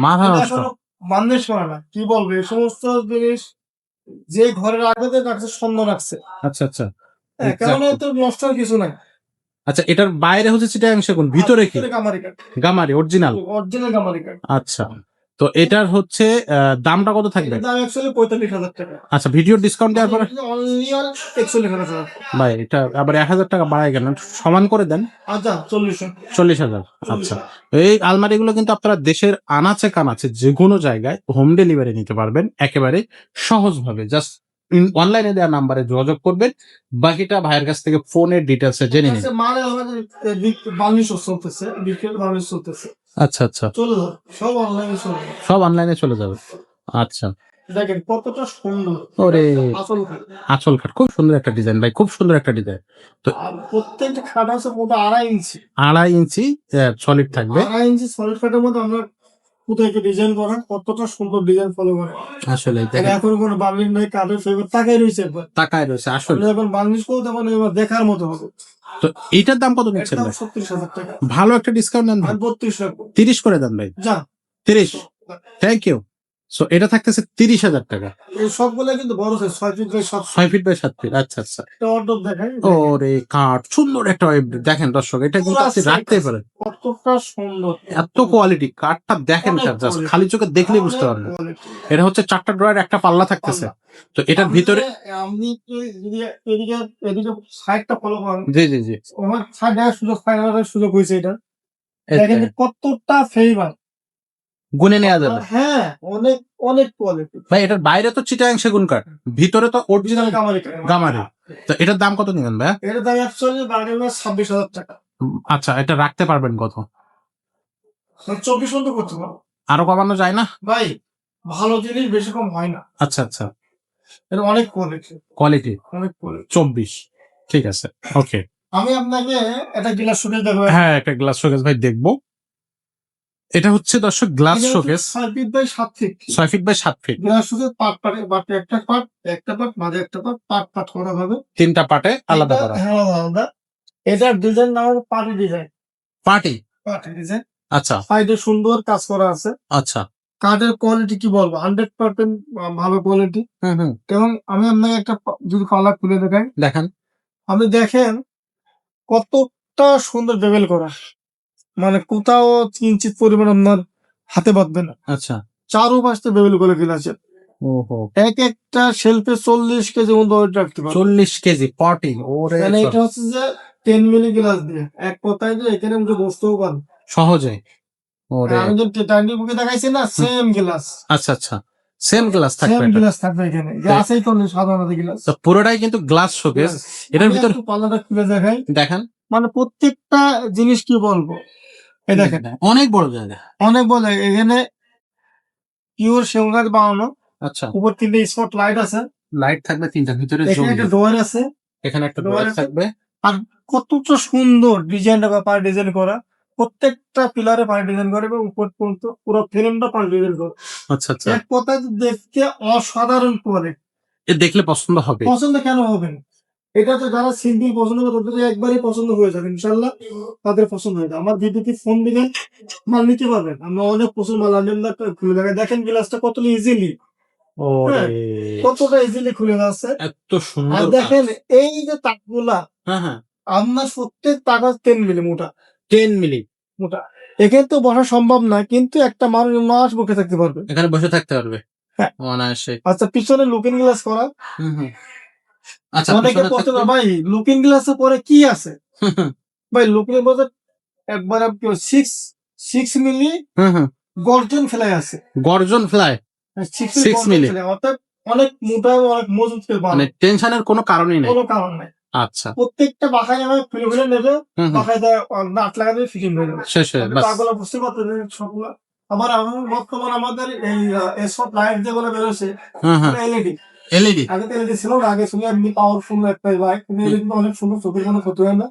B: মাথা
A: এটা
B: নষ্ট।
A: এখনো বার্নিশ করা না। কি বলবে, এই সমস্ত জিনিস যে ঘরের আগে রাখছে সন্ধ্যা রাখছে,
B: আচ্ছা আচ্ছা,
A: হ্যাঁ, কেন
B: exactly.
A: তো নষ্ট হওয়ার কিছু নাই।
B: আচ্ছা এটার বাইরে হচ্ছে চিটাগাং সেগুন, ভিতরে কি?
A: গামারি কাঠ,
B: গামারি অরিজিনাল।
A: অরিজিনাল গামারি কাঠ।
B: আচ্ছা, তো এটার হচ্ছে দামটা কত থাকবে?
A: এটার দাম অ্যাকচুয়ালি 45,000 টাকা।
B: আচ্ছা ভিডিও ডিসকাউন্ট দেওয়ার পরে
A: অনলি 41,000 টাকা।
B: ভাই এটা আবার 1,000 টাকা বাড়ায় কেন? সমান করে দেন।
A: আচ্ছা 40,000।
B: 40,000। আচ্ছা, এই আলমারিগুলো কিন্তু আপনারা দেশের আনাচে কানাচে যে কোনো জায়গায় হোম ডেলিভারি নিতে পারবেন একেবারে সহজভাবে। জাস্ট অনলাইনে দেওয়া নাম্বারে যোগাযোগ করবেন, বাকিটা ভাইয়ের কাছ থেকে ফোনের ডিটেলসে জেনে নিন।
A: মানে আমাদের বার্নিশ চলতেছে, বিকেল বার্নিশ চলতেছে,
B: আচ্ছা আচ্ছা,
A: চলে যাবে, সব অনলাইনে চলে যাবে।
B: সব অনলাইনে চলে যাবে। আচ্ছা,
A: দেখেন কতটা সুন্দর।
B: ওরে
A: আসল খাট।
B: আঁচল খাট, খুব সুন্দর একটা ডিজাইন ভাই, খুব সুন্দর একটা ডিজাইন। তো
A: আর প্রত্যেকটা খাট আছে মোটা 2.5 ইঞ্চি।
B: 2.5 ইঞ্চি সলিড থাকবে।
A: 2.5 ইঞ্চি সলিড খাটের মধ্যে আমরা কোথায় ডিজাইন করা, কতটা সুন্দর ডিজাইন ফলো করে।
B: আসলে
A: মানে এখন কোনো বার্নিশ নাই, কাঠের ফেভার তাকাই রয়েছে একবার।
B: তাকায় রয়েছে আসলে।
A: আপনি যখন বার্নিশ করবো তখন এবার দেখার মতো হবে।
B: তো এইটার দাম কত নিচ্ছেন
A: একদম
B: ভাই?
A: 36,000 টাকা।
B: ভালো একটা ডিসকাউন্ট দেন ভাই,
A: আর 32 টাকা
B: 30 করে দেন ভাই।
A: যা
B: 30, থ্যাংক ইউ। সো এটা থাকতেছে 30,000 টাকা।
A: এই সবগুলো কিন্তু বড় size, 6 feet by 7
B: 6 feet by 7 feet. আচ্ছা আচ্ছা,
A: একটা অর্ডার দেখাই।
B: ওরে কাঠ সুন্দর একটা দেখেন দর্শক, এটা কিন্তু আপনি রাখতেই পারেন।
A: কতটা সুন্দর,
B: এত কোয়ালিটি কাঠটা দেখেন,
A: অনেক
B: জাস্ট
A: quality।
B: খালি চোখে দেখলেই বুঝতে পারবেন।
A: quality।
B: এটা হচ্ছে 4টা ড্রয়ার একটা পাল্লা থাকতেছে। তো এটার ভিতরে
A: আপনি যদি এদিকে এদিকে সাইডটা ফলো করেন,
B: জি জি জি,
A: আমার সাইড দেখার সুযোগ, ফাইনালের সুযোগ হয়েছে এটা।
B: এই
A: দেখেন যে কতটা ফেভার,
B: গুনে নেওয়া যাবে
A: হ্যাঁ অনেক অনেক কোয়ালিটি।
B: ভাই। এটার বাইরে তো চিটাগাং সেগুন কাঠ, ভিতরে তো অরিজিনাল
A: গামারি
B: গামারি। তো এটার দাম কত নেবেন ভাই?
A: এটা দাম অ্যাকচুয়ালি বার্গেন 26,000 টাকা।
B: আচ্ছা, এটা রাখতে পারবেন কত?
A: 24 পর্যন্ত করতে পারবো
B: আরো কমানো যায় না
A: ভাই, ভালো জিনিস বেশি কম হয় না,
B: আচ্ছা আচ্ছা,
A: এটা অনেক কোয়ালিটি,
B: কোয়ালিটি
A: অনেক কোয়ালিটি।
B: 24, ঠিক আছে ওকে।
A: আমি আপনাকে একটা গ্লাস শুকিয়ে দেবো।
B: হ্যাঁ একটা গ্লাস শোকেস ভাই দেখবো। এটা হচ্ছে দর্শক glass showcase
A: 6 feet by 7 feet
B: 6 feet by 7 feet
A: glass showcase part একটা পার্ট মাঝে একটা পার্ট করা হবে।
B: 3টা পার্টে আলাদা
A: এটা
B: করা
A: হ্যাঁ আলাদা। এটার ডিজাইন নাম হলো পার্টি
B: পার্টি।
A: ডিজাইন।
B: আচ্ছা
A: সাইডে সুন্দর কাজ করা আছে।
B: আচ্ছা।
A: কাঠের কোয়ালিটি কি বলবো 100% ভালো কোয়ালিটি।
B: হুম।
A: এবং আমি আপনাকে একটা যদি কলার খুলে দেখাই,
B: দেখেন
A: আপনি দেখেন কতটা সুন্দর বেবেল করা, মানে কোথাও কিঞ্চিত পরিমাণ আপনার হাতে বাঁধবে না।
B: আচ্ছা।
A: চারোপাশে বেবেল করে ফেলেছে।
B: ওহো,
A: এক একটা শেলফে 40 কেজি মতো ওয়েট রাখতে পারবে।
B: 40 কেজি 40। ওরে
A: মানে এটা হচ্ছে যে 10 মিলি গ্লাস দিয়ে এক কথায় যে এখানে উঠে বসতেও পারবে
B: সহজে। ওরে
A: আমি যে টাইটানিক বুকে দেখাইছি না, সেম গ্লাস।
B: আচ্ছা আচ্ছা, সেম গ্লাস
A: সেম
B: থাকবে এটা।
A: গ্লাস থাকবে এখানে, গ্লাসেই তো সাধারণত গ্লাস।
B: তো পুরোটাই কিন্তু গ্লাস শোকেস। এটার ভিতর
A: পাল্লাটা খুলে দেখাই,
B: দেখেন,
A: মানে প্রত্যেকটা জিনিস কি বলবো, এই দেখেন
B: অনেক বড় জায়গা।
A: অনেক বলে এখানে পিওর সেগুন কাঠ বানানো।
B: আচ্ছা,
A: উপর 3টে স্পট লাইট আছে,
B: লাইট থাকবে 3টার ভিতরে,
A: এখানে একটা ডোর আছে,
B: এখানে একটা
A: ডোর
B: ডোর
A: আছে।
B: থাকবে।
A: আর কতটা সুন্দর ডিজাইনটা বা পার ডিজাইন করা, প্রত্যেকটা পিলারে পার ডিজাইন করে এবং উপর পর্যন্ত পুরো ফ্রেমটা পার ডিজাইন করে।
B: আচ্ছা আচ্ছা,
A: এক কথায় দেখতে অসাধারণ কোয়ালিটি।
B: এ দেখলে পছন্দ হবে।
A: পছন্দ কেন হবে না? এটা তো যারা সিম্পল পছন্দ করে তাদের একবারই পছন্দ হয়ে যাবে ইনশাল্লাহ, তাদের পছন্দ হয়ে যাবে। আমার ভিডিওতে ফোন দিবেন, মাল নিতে পারবেন। আমরা অনেক প্রচুর মাল আনলাম, খুলে দেখেন দেখেন গ্লাসটা কতটা ইজিলি,
B: ওরে
A: কতটা ইজিলি খুলে যাচ্ছে।
B: এত
A: আর
B: সুন্দর
A: দেখেন এই যে তাকগুলা,
B: হ্যাঁ,
A: আপনার প্রত্যেক তাকা 10 মিলি মোটা
B: 10 মিলি।
A: মোটা। এখানে তো বসা সম্ভব না, কিন্তু একটা মানুষ মাস বসে থাকতে পারবে।
B: এখানে বসে থাকতে পারবে
A: হ্যাঁ।
B: অনায়াসে।
A: আচ্ছা, পিছনে লুকিং গ্লাস করা।
B: আচ্ছা,
A: অনেকে
B: পিছনে
A: প্রশ্ন
B: থাকবে।
A: করে, ভাই লুকিং গ্লাসের পরে কি আছে? ভাই লুকিং গ্লাসে একবার 6 মিলি গর্জন ফেলাই আছে।
B: গর্জন ফ্লাই 6 মিলি,
A: অর্থাৎ অনেক মোটা এবং অনেক মজবুত করে
B: মানে
A: বানানো।
B: টেনশনের কোনো কারণই নেই।
A: কোনো কারণ নাই।
B: আচ্ছা,
A: প্রত্যেকটা বাসায় আমার খুলে খুলে নেবে, বাসায় নাট লাগা দেবে, ফিটিং হয়ে যাবে।
B: শেষ হয়ে বাস।
A: তাগুলো বুঝতে পারতেন সবগুলা। আবার বর্তমান আমাদের এই এসব লাইট যেগুলো বেরোছে এলইডি।
B: এলইডি
A: আগে তো এলইডি ছিল না, আগে শুনে এমনি পাওয়ারফুল একটা লাইট, কিন্তু এলইডি অনেক সুন্দর, চোখের কোনো ক্ষতি হয় না।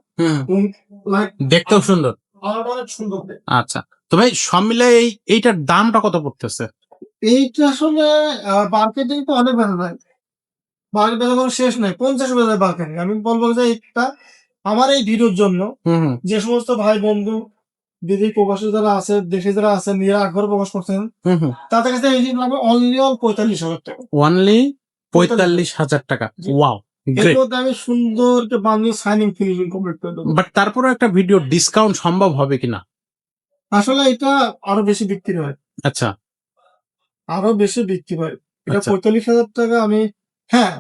A: লাইট
B: দেখতেও সুন্দর।
A: অনেক সুন্দর।
B: আচ্ছা, তো ভাই সব মিলে এইটার দামটা কত পড়তেছে?
A: এইটা আসলে মার্কেটিং তো অনেক বেড়ে যায়, মার্কেট বেড়ে কোনো শেষ নাই, 50 বেড়ে যায় মার্কেটিং। আমি বলবো যে এটা আমার এই ভিডিওর জন্য যে সমস্ত ভাই বন্ধু দিদি প্রবাসী যারা আছে, দেশে যারা আছে, নিজেরা আগ্রহ প্রকাশ করছেন, তাদের কাছে এই জিনিস লাগবে অনলি 45,000 টাকা।
B: অনলি 45,000 টাকা। Wow, great.
A: আমি সুন্দর বানিয়ে সাইনিং ফিনিশিং কমপ্লিট করে দেবো।
B: বাট তারপরে একটা ভিডিও ডিসকাউন্ট সম্ভব হবে কিনা?
A: আসলে এটা আরো বেশি বিক্রি হয়,
B: আচ্ছা,
A: আরো বেশি বিক্রি হয়। এটা
B: আচ্ছা।
A: 45,000 টাকা। আমি হ্যাঁ,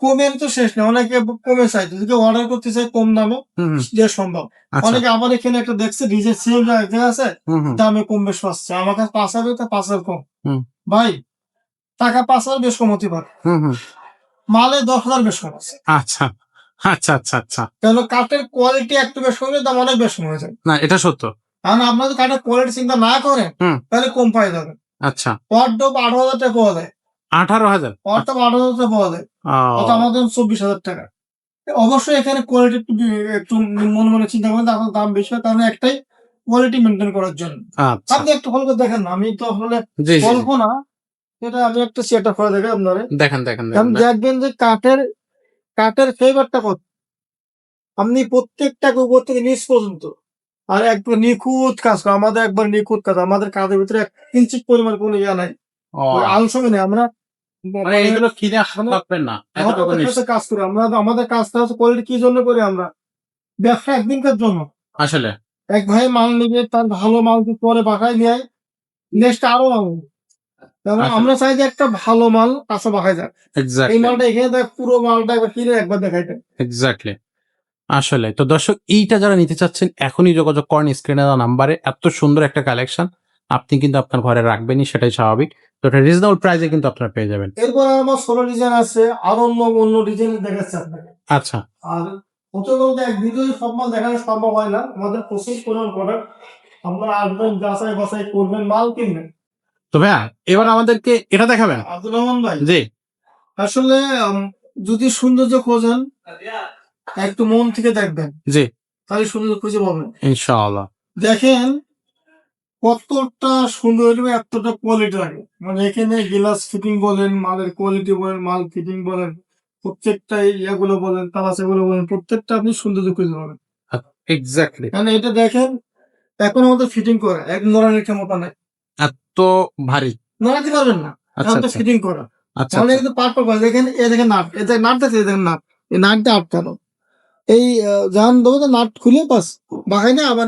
A: কমের তো শেষ নেই, অনেকে কমে চাই, যদি কেউ অর্ডার করতে চাই কম দামে দেওয়া সম্ভব।
B: আচ্ছা।
A: অনেকে আমার এখানে একটা দেখছে ডিজে সেম জায়গা আছে, দামে কম বেশ পাচ্ছে, আমার কাছে 5,000 তা 5,000 কম। ভাই টাকা 5,000 বেশ কম হতে পারে, মালে 10,000 বেশ কম আছে।
B: আচ্ছা আচ্ছা আচ্ছা আচ্ছা,
A: কেন কাঠের কোয়ালিটি একটু বেশ কমলে দাম অনেক বেশ কমে যায়।
B: না এটা সত্য।
A: কারণ আপনার যদি কাঠের কোয়ালিটি চিন্তা না করেন তাহলে কম পাই যাবেন।
B: আচ্ছা,
A: ওয়ার্ডরোব 18,000 টাকা পাওয়া যায়,
B: 18,000
A: ওয়ার্ডরোব 18,000 টাকা পাওয়া যায়, অত আমাদের 24,000 টাকা। অবশ্যই এখানে কোয়ালিটি একটু মনে মনে চিন্তা করেন, আপনার দাম বেশি হয়, কারণ একটাই কোয়ালিটি মেনটেন করার জন্য।
B: আচ্ছা,
A: আপনি একটু হল করে দেখেন না, আমি তো আসলে
B: জি জি,
A: বলবো না, এটা আমি একটা সেট করে দেখে আপনারা
B: দেখেন দেখেন
A: আপনি দেখবেন যে কাঠের ফ্লেভারটা কত। আপনি প্রত্যেকটা উপর থেকে নিচ পর্যন্ত আর একটু নিখুঁত কাজ করে, আমাদের একবার নিখুঁত কাজ, আমাদের কাজের ভিতরে 1 ইঞ্চি পরিমাণ কোনো ইয়া নাই, আলসমি নেই। আমরা
B: মানে এগুলো কিনে আসবেন না, এতটুকু
A: কাজ করি আমরা, আমাদের কাজটা হচ্ছে কোয়ালিটি কি জন্য করি আমরা, ব্যবসা একদিনকার জন্য।
B: আসলে
A: এক ভাই মাল নিবে, তার ভালো মাল পরে বাসায় নিয়ে নেক্সট আরো মাল নিবে। আমরা চাই যে একটা ভালো মাল কাঁচা বাসায় যাক, এই মালটা এখানে দেখ, পুরো মালটা একবার কিনে একবার দেখাই দেয়।
B: এক্স্যাক্টলি। আসলে তো দর্শক, এইটা যারা নিতে চাচ্ছেন এখনই যোগাযোগ করেন স্ক্রিনে দেওয়া নাম্বারে। এত সুন্দর একটা কালেকশন আপনি কিন্তু আপনার ঘরে রাখবেনই, সেটাই স্বাভাবিক। তো এটা রিজনেবল প্রাইসে কিন্তু আপনারা পেয়ে যাবেন।
A: এরপর আমার 16 ডিজাইন আছে, আরো অন্য ডিজাইন দেখাচ্ছে আপনাকে।
B: আচ্ছা,
A: আর প্রথম বলতে এক ভিডিও সব মাল দেখানো সম্ভব হয় না, আমাদের প্রসেস পরিমাণ প্রোডাক্ট, আপনারা আসবেন, যাচাই বাছাই করবেন, মাল কিনবেন।
B: তো ভাইয়া এবার আমাদেরকে এটা দেখাবেন।
A: আব্দুর রহমান ভাই,
B: জি,
A: আসলে যদি সৌন্দর্য খোঁজেন একটু মন থেকে দেখবেন,
B: জি,
A: তাহলে সৌন্দর্য খুঁজে পাবেন
B: ইনশাআল্লাহ।
A: দেখেন কতটা সুন্দর এবং এতটা কোয়ালিটি লাগে, মানে এখানে গ্লাস ফিটিং বলেন, মালের কোয়ালিটি বলেন, মাল ফিটিং বলেন, প্রত্যেকটা ইয়াগুলো বলেন, তালাচাগুলো বলেন, প্রত্যেকটা আপনি সৌন্দর্য খুঁজে পাবেন।
B: এক্স্যাক্টলি।
A: মানে এটা দেখেন, এখন আমাদের ফিটিং করা এক নড়ানোর ক্ষমতা নাই,
B: এত ভারী।
A: নড়াতে পারবেন না,
B: আচ্ছা
A: এখন তো
B: আচ্ছা
A: ফিটিং করা।
B: আচ্ছা
A: মানে
B: আচ্ছা
A: কিন্তু পার্ট পার্ট দেখেন, এ দেখেন নাট, এ দেখেন নাট দেখে, দেখেন নাট, এই নাটটা আটকানো, এই জাহান দেবো তো নাট খুলে বাস বাহাই না, আবার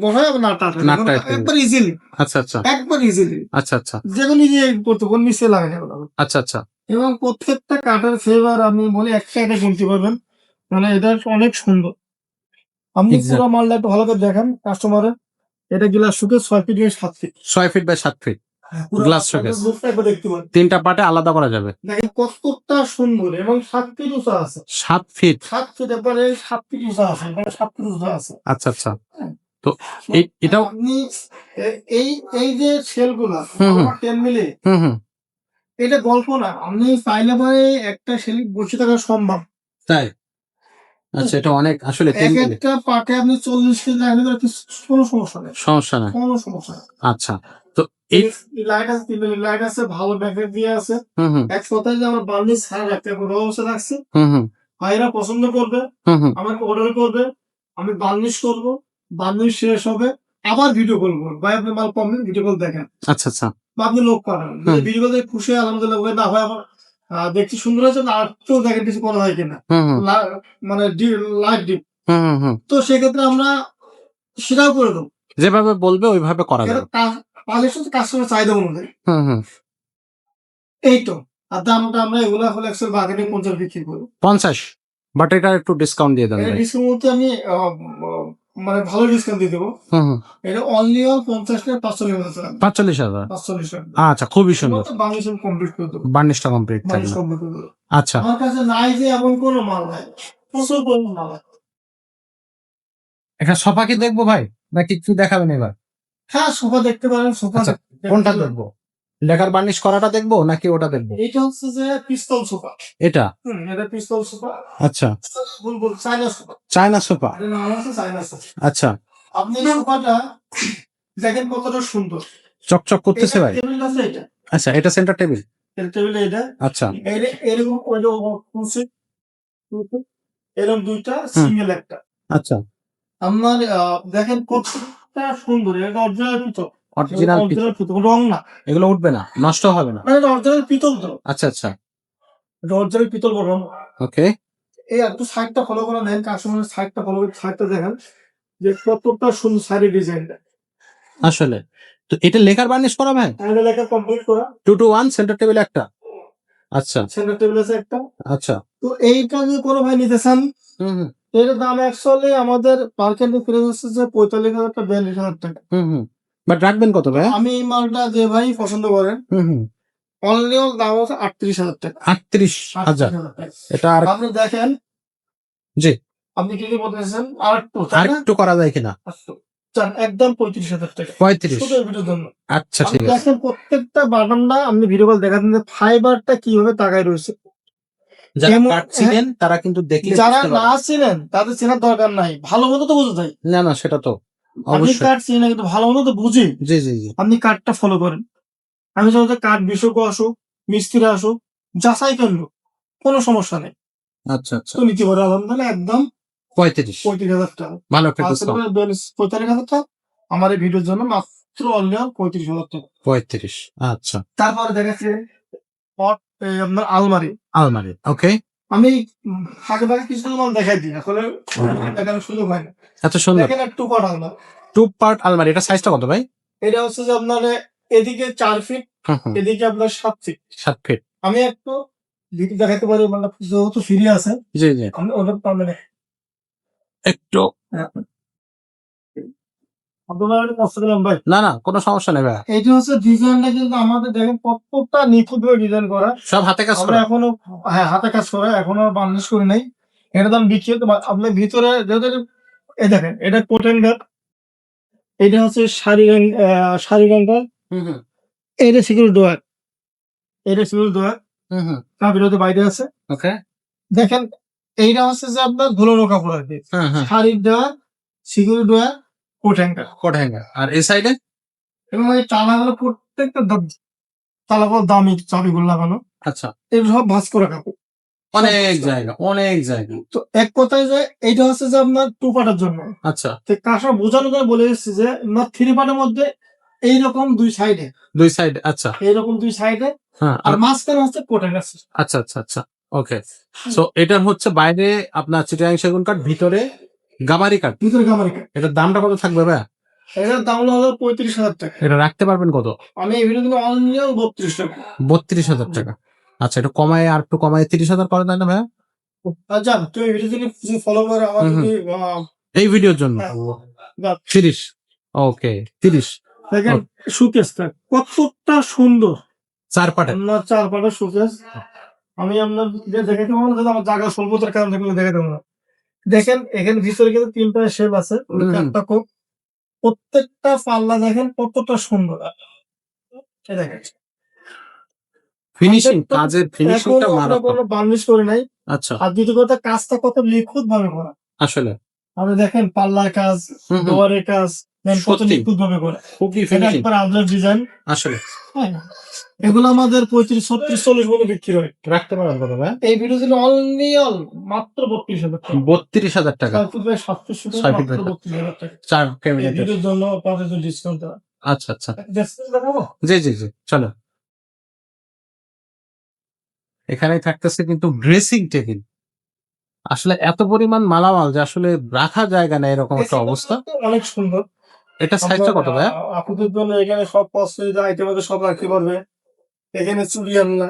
A: বসায় আবার নাটটা আটকানো,
B: নাটটা আটকে
A: একবার ইজিলি,
B: আচ্ছা আচ্ছা
A: একবার ইজিলি,
B: আচ্ছা আচ্ছা
A: যেগুলো নিজে করতে কোন মিশে লাগে না এগুলো।
B: আচ্ছা আচ্ছা
A: এবং প্রত্যেকটা কাঠের ফ্লেভার আমি বলি একটা একটা কিনতে পারবেন, মানে এটা অনেক সুন্দর। আপনি
B: Exact.
A: পুরো মালটা একটু ভালো করে দেখেন কাস্টমারের, এটা গ্লাস শুকে 6 feet 7 feet,
B: 6 feet by 7 feet
A: পুরো
B: Glass
A: আপনাদের
B: showcase।
A: লুকটা একবার দেখতে পারেন,
B: তিনটা পার্টে আলাদা করা যাবে।
A: দেখেন কতটা সুন্দর, এবং 7 ফিট উঁচা আছে,
B: 7 ফিট
A: 7 ফিট একবারে 7 ফিট উঁচা আছে, এখানে 7 ফিট উঁচা আছে।
B: আচ্ছা আচ্ছা। তো এটাও
A: আপনি এই এই যে সেলগুলা
B: হুম, হুম।
A: 10 মিলি,
B: হুম হুম
A: এটা গল্প না, আপনি চাইলে পরে একটা সেল বসে থাকা সম্ভব।
B: তাই? আচ্ছা, এটা অনেক আসলে
A: এক
B: 3 মিলি।
A: একটা পাটে আপনি 40 কেজি লাগালে পরে কোনো সমস্যা নেই,
B: সমস্যা নাই।
A: কোনো সমস্যা নেই।
B: আচ্ছা, তো এই
A: লাইট আছে, 3 মিলি লাইট আছে, ভালো ব্যাটারি দিয়ে আছে।
B: হুম হুম
A: এক সপ্তাহে যে আমার বার্নিশ ছাড়া রাখতে হবে, রো অবস্থা রাখছি,
B: হুম হুম
A: ভাইরা পছন্দ করবে,
B: হুম হুম
A: আমাকে অর্ডার করবে, আমি বার্নিশ করব, বার্নিশ শেষ হবে, আবার ভিডিও কল করবো, ভাই আপনি মাল পাবেন, ভিডিও কল দেখেন,
B: আচ্ছা আচ্ছা
A: বা আপনি লোক পাঠান,
B: হুম।
A: ভিডিও কল দেখে খুশি হয়, আলহামদুলিল্লাহ, বলে না ভাই আমার দেখতে সুন্দর আছে না, আর কেউ দেখেন কিছু করা হয় কিনা,
B: হুম হুম
A: মানে লাইট ডিপ,
B: হুম হুম হুম
A: তো সেক্ষেত্রে আমরা সেটাও করে দেবো।
B: যেভাবে বলবে ওইভাবে করা
A: এটা
B: যাবে।
A: পালিশ হচ্ছে কাস্টমার চাহিদা অনুযায়ী,
B: হুম হুম
A: এই তো। আর দামটা আমরা এগুলা হলে একশো বার্গেনিং 50 বিক্রি করবো,
B: 50, বাট এটা একটু ডিসকাউন্ট দিয়ে দেন
A: এটা
B: ভাই।
A: ডিসকাউন্ট মধ্যে আমি মানে ভালো ডিসকাউন্ট দিয়ে দেবো।
B: হুম হুম
A: এটা অনলি 50 টাকা 45,000 টাকা,
B: 45,000।
A: 45 টাকা,
B: আচ্ছা, খুবই সুন্দর।
A: বাংলাদেশ কমপ্লিট করে দেবো,
B: বার্নিশটা কমপ্লিট
A: বাংলাদেশ
B: থাকবে।
A: কমপ্লিট করে দেবো।
B: আচ্ছা,
A: আমার কাছে নাই যে এমন কোনো মাল নাই, প্রচুর পরিমাণ মাল আছে।
B: একটা সোফা কি দেখবো ভাই, নাকি কিছু দেখাবেন এবার?
A: হ্যাঁ, সোফা দেখতে পারেন, সোফা
B: আচ্ছা, কোনটা দেখবো? লেখার বার্নিশ করাটা দেখবো নাকি ওটা দেখবো?
A: এটা হচ্ছে যে পিস্তল সোফা,
B: এটা
A: এটা পিস্তল সোফা,
B: আচ্ছা,
A: বুলবুল চাইনা সোফা,
B: চায়না সোফা।
A: এটা নাম হচ্ছে চাইনা সোফা।
B: আচ্ছা,
A: আপনি এই সোফাটা দেখেন কতটা সুন্দর,
B: চকচক করতেছে ভাই।
A: টেবিল আছে এটা,
B: আচ্ছা, এটা সেন্টার টেবিল।
A: টেবিল এটা,
B: আচ্ছা,
A: এরকম ওই যে এরকম দুইটা, সিঙ্গেল একটা।
B: আচ্ছা,
A: আপনার দেখেন কতটা সুন্দর, এটা অরিজিনাল পিতল,
B: অরিজিনাল
A: অরিজিনাল পিতল, রং না,
B: এগুলো উঠবে না, নষ্ট হবে না।
A: মানে এটা অরিজিনাল পিতল তো,
B: আচ্ছা আচ্ছা,
A: এটা অরিজিনাল পিতল রং।
B: ওকে।
A: এই একটু সাইডটা ফলো করে নেন, কাস্টমারের সাইডটা ফলো করে সাইডটা দেখেন যে কতটা সুন্দর সাইডের ডিজাইনটা,
B: আসলে তো এটা লেখার বার্নিশ করা ভাই?
A: এটা লেখা কমপ্লিট করা,
B: 2 to 1 সেন্টার টেবিল একটা। আচ্ছা
A: সেন্টার টেবিল আছে একটা।
B: আচ্ছা,
A: তো এইটা যদি কোনো ভাই নিতে চান,
B: হুম হুম
A: এর দাম অ্যাকচুয়ালি আমাদের মার্কেটে প্রাইস হচ্ছে যে 45,000 টাকা 42,000 টাকা।
B: হুম হুম বাট রাখবেন কত ভাই?
A: আমি এই মালটা যে ভাই পছন্দ করেন,
B: হুম হুম
A: অনলি দাম হচ্ছে 38,000 টাকা।
B: 38,000।
A: 38,000 টাকা।
B: এটা আর
A: আপনি দেখেন,
B: জি,
A: আপনি কি বলতেছেন আর একটু,
B: আর
A: তাই না?
B: একটু করা যায় কিনা?
A: চান একদম 35,000 টাকা
B: 35।
A: শুধু এই ভিডিওর জন্য।
B: আচ্ছা,
A: আপনি
B: ঠিক আছে।
A: দেখেন প্রত্যেকটা বাটনটা, আপনি ভিডিও কল দেখাচ্ছেন যে ফাইবারটা কিভাবে তাকায় রয়েছে।
B: যারা
A: এমন-
B: কাটছিলেন তারা কিন্তু দেখলে
A: যারা
B: বুঝতে
A: না
B: পারবে।
A: ছিলেন তাদের চেনার দরকার নাই, ভালো মতো তো বুঝে যায়।
B: না না, সেটা তো
A: আপনি
B: অবশ্যই।
A: কার্ড চিনি না কিন্তু ভালো মতো তো বুঝি,
B: জি জি জি,
A: আপনি কার্ডটা ফলো করেন। আমি চাই যে কার্ড বিশেষজ্ঞ আসুক, মিস্ত্রি আসুক, যাচাই করলো, কোনো সমস্যা নেই,
B: আচ্ছা আচ্ছা।
A: তো নিতে পারে আলহামদুলিল্লাহ একদম
B: 35,
A: 35,000 টাকা।
B: ভালো একটা
A: আর
B: ডিসকাউন্ট।
A: 45,000 টাকা আমার এই ভিডিওর জন্য মাত্র অনলি 35,000 টাকা।
B: 35, আচ্ছা।
A: তারপরে দেখাচ্ছে আপনার আলমারি।
B: আলমারি, ওকে।
A: আমি ফাঁকে ফাঁকে কিছু মাল দেখাই দিই, আসলে দেখানোর সুযোগ হয় না।
B: এত সুন্দর
A: দেখেন একটু কট আলমারি,
B: 2 পার্ট আলমারি। এটা সাইজটা কত ভাই?
A: এটা হচ্ছে যে আপনার এদিকে 4 ফিট,
B: হুম হুম
A: এদিকে আপনার 7 ফিট।
B: 7 ফিট।
A: আমি একটু ভিডিও দেখাতে পারি, মানে যেহেতু ফ্রি আছে,
B: জি জি,
A: আমি ওদের পারলে
B: একটু
A: আপনার কষ্ট করলাম ভাই।
B: না না, কোনো সমস্যা নেই ভাই।
A: এইটা হচ্ছে ডিজাইনটা, কিন্তু আমাদের দেখেন প্রত্যেকটা নিখুঁত ভাবে ডিজাইন করা।
B: সব হাতে কাজ
A: আমরা
B: করা।
A: এখনো, হ্যাঁ হাতে কাজ করা, এখনো বার্নিশ করি নাই। এটা দাম বিক্রি হতে আপনার ভিতরে যেহেতু এই দেখেন, এটা কোটেনগার, এটা হচ্ছে শাড়ি রঙটা,
B: হুম হুম
A: এটা সিকিউরিটি ডোয়ার, এটা সিকিউরিটি ডোয়ার,
B: হুম হুম
A: তার বিরোধে বাইরে আছে।
B: ওকে।
A: দেখেন এইটা হচ্ছে যে আপনার ধুলোনো কাপড় আর কি,
B: হ্যাঁ হ্যাঁ,
A: শাড়ির drawer, security drawer, coat hanger.
B: Coat hanger. আর এই সাইডে
A: এবং এই তালাগুলো প্রত্যেকটা তালাগুলো দামি চাবিগুলো লাগানো,
B: আচ্ছা,
A: এগুলো সব ভাঁজ করা কাপড়।
B: অনেক জায়গা, অনেক জায়গা।
A: তো এক কথায় যে এইটা হচ্ছে যে আপনার 2 পার্টের জন্য।
B: আচ্ছা,
A: তো কাজটা বোঝানোর জন্য বলে এসেছি যে আপনার 3 পার্টের মধ্যে এইরকম 2 সাইডে,
B: 2 সাইড। আচ্ছা,
A: এইরকম 2 সাইডে
B: হ্যাঁ,
A: আর
B: আর
A: মাঝখানে হচ্ছে কোটের আছে।
B: আচ্ছা, আচ্ছা, আচ্ছা। ওকে। সো এটার হচ্ছে বাইরে আপনার চিটাগাং সেগুন কাঠ, ভিতরে গামারি কাঠ।
A: ভিতরে গামারি কাঠ।
B: এটার দামটা কত থাকবে ভাইয়া?
A: এটার দাম হলো 35,000 টাকা।
B: এটা রাখতে পারবেন কত?
A: আমি এই ভিডিও দিলে অনলি 32 টাকা।
B: 32,000 টাকা। আচ্ছা, এটা কমায় আর একটু কমায় 30,000 করে দেন না ভাইয়া?
A: আর জান তুমি এই ভিডিও যদি ফলো করে আমার
B: হুম,
A: যদি
B: এই ভিডিওর জন্য
A: হ্যাঁ, বাহ,
B: 30। ওকে, 30।
A: দেখেন
B: ওকে।
A: সুকেসটা কতটা সুন্দর।
B: 4 পাটের।
A: আপনার 4 পাটের সুকেস। আমি আপনার দেখে কেমন যদি আমার জায়গা স্বল্পতার কারণে এগুলো দেখে দেবো না। দেখেন এখানে ভিতরে কিন্তু 3টা শেপ আছে,
B: হুম,
A: 4টা কোপ। প্রত্যেকটা পাল্লা দেখেন কতটা সুন্দর। এই দেখেন
B: ফিনিশিং,
A: 100
B: কাজের
A: এখন
B: ফিনিশিংটা
A: আমরা
B: মারাত্মক।
A: কোনো বার্নিশ করি নাই।
B: আচ্ছা,
A: আর দ্বিতীয় কথা কাজটা কত নিখুঁত ভাবে করা।
B: আসলে
A: আপনি দেখেন পাল্লার কাজ,
B: হুম, হুম,
A: ডোয়ারের কাজ, দেন কত
B: সত্যি
A: নিখুঁত ভাবে করা।
B: খুবই
A: এটা
B: ফিনিশিং
A: একবার আলাদা ডিজাইন।
B: আসলে।
A: হ্যাঁ, এগুলো আমাদের 35, 36, 40 মতো বিক্রি হয়।
B: রাখতে পারবেন কত ভাই?
A: এই ভিডিও ছিল অনলি মাত্র 32,000 টাকা।
B: 32,000 টাকা।
A: 6 ফুট বাই 7 ফুট শুধু
B: 6 ফিট
A: মাত্র
B: বাই
A: 32,000 টাকা।
B: 4
A: এই
B: ক্যাবিনেটের।
A: ভিডিওর জন্য 5% ডিসকাউন্ট দেওয়া।
B: আচ্ছা, আচ্ছা।
A: ডেসক্রিপশন দেখাবো?
B: জি, জি, জি। চলো। এখানেই থাকতেছে কিন্তু ড্রেসিং টেবিল। আসলে এত পরিমাণ মালামাল যে আসলে রাখার জায়গা নেই, এরকম একটা অবস্থা।
A: অনেক সুন্দর।
B: এটা সাইজটা
A: আপনার
B: কত ভাইয়া?
A: আপুদের জন্য এখানে সব পছন্দের আইটেম আছে, সব রাখতে পারবে। এখানে চুড়ি আলনা,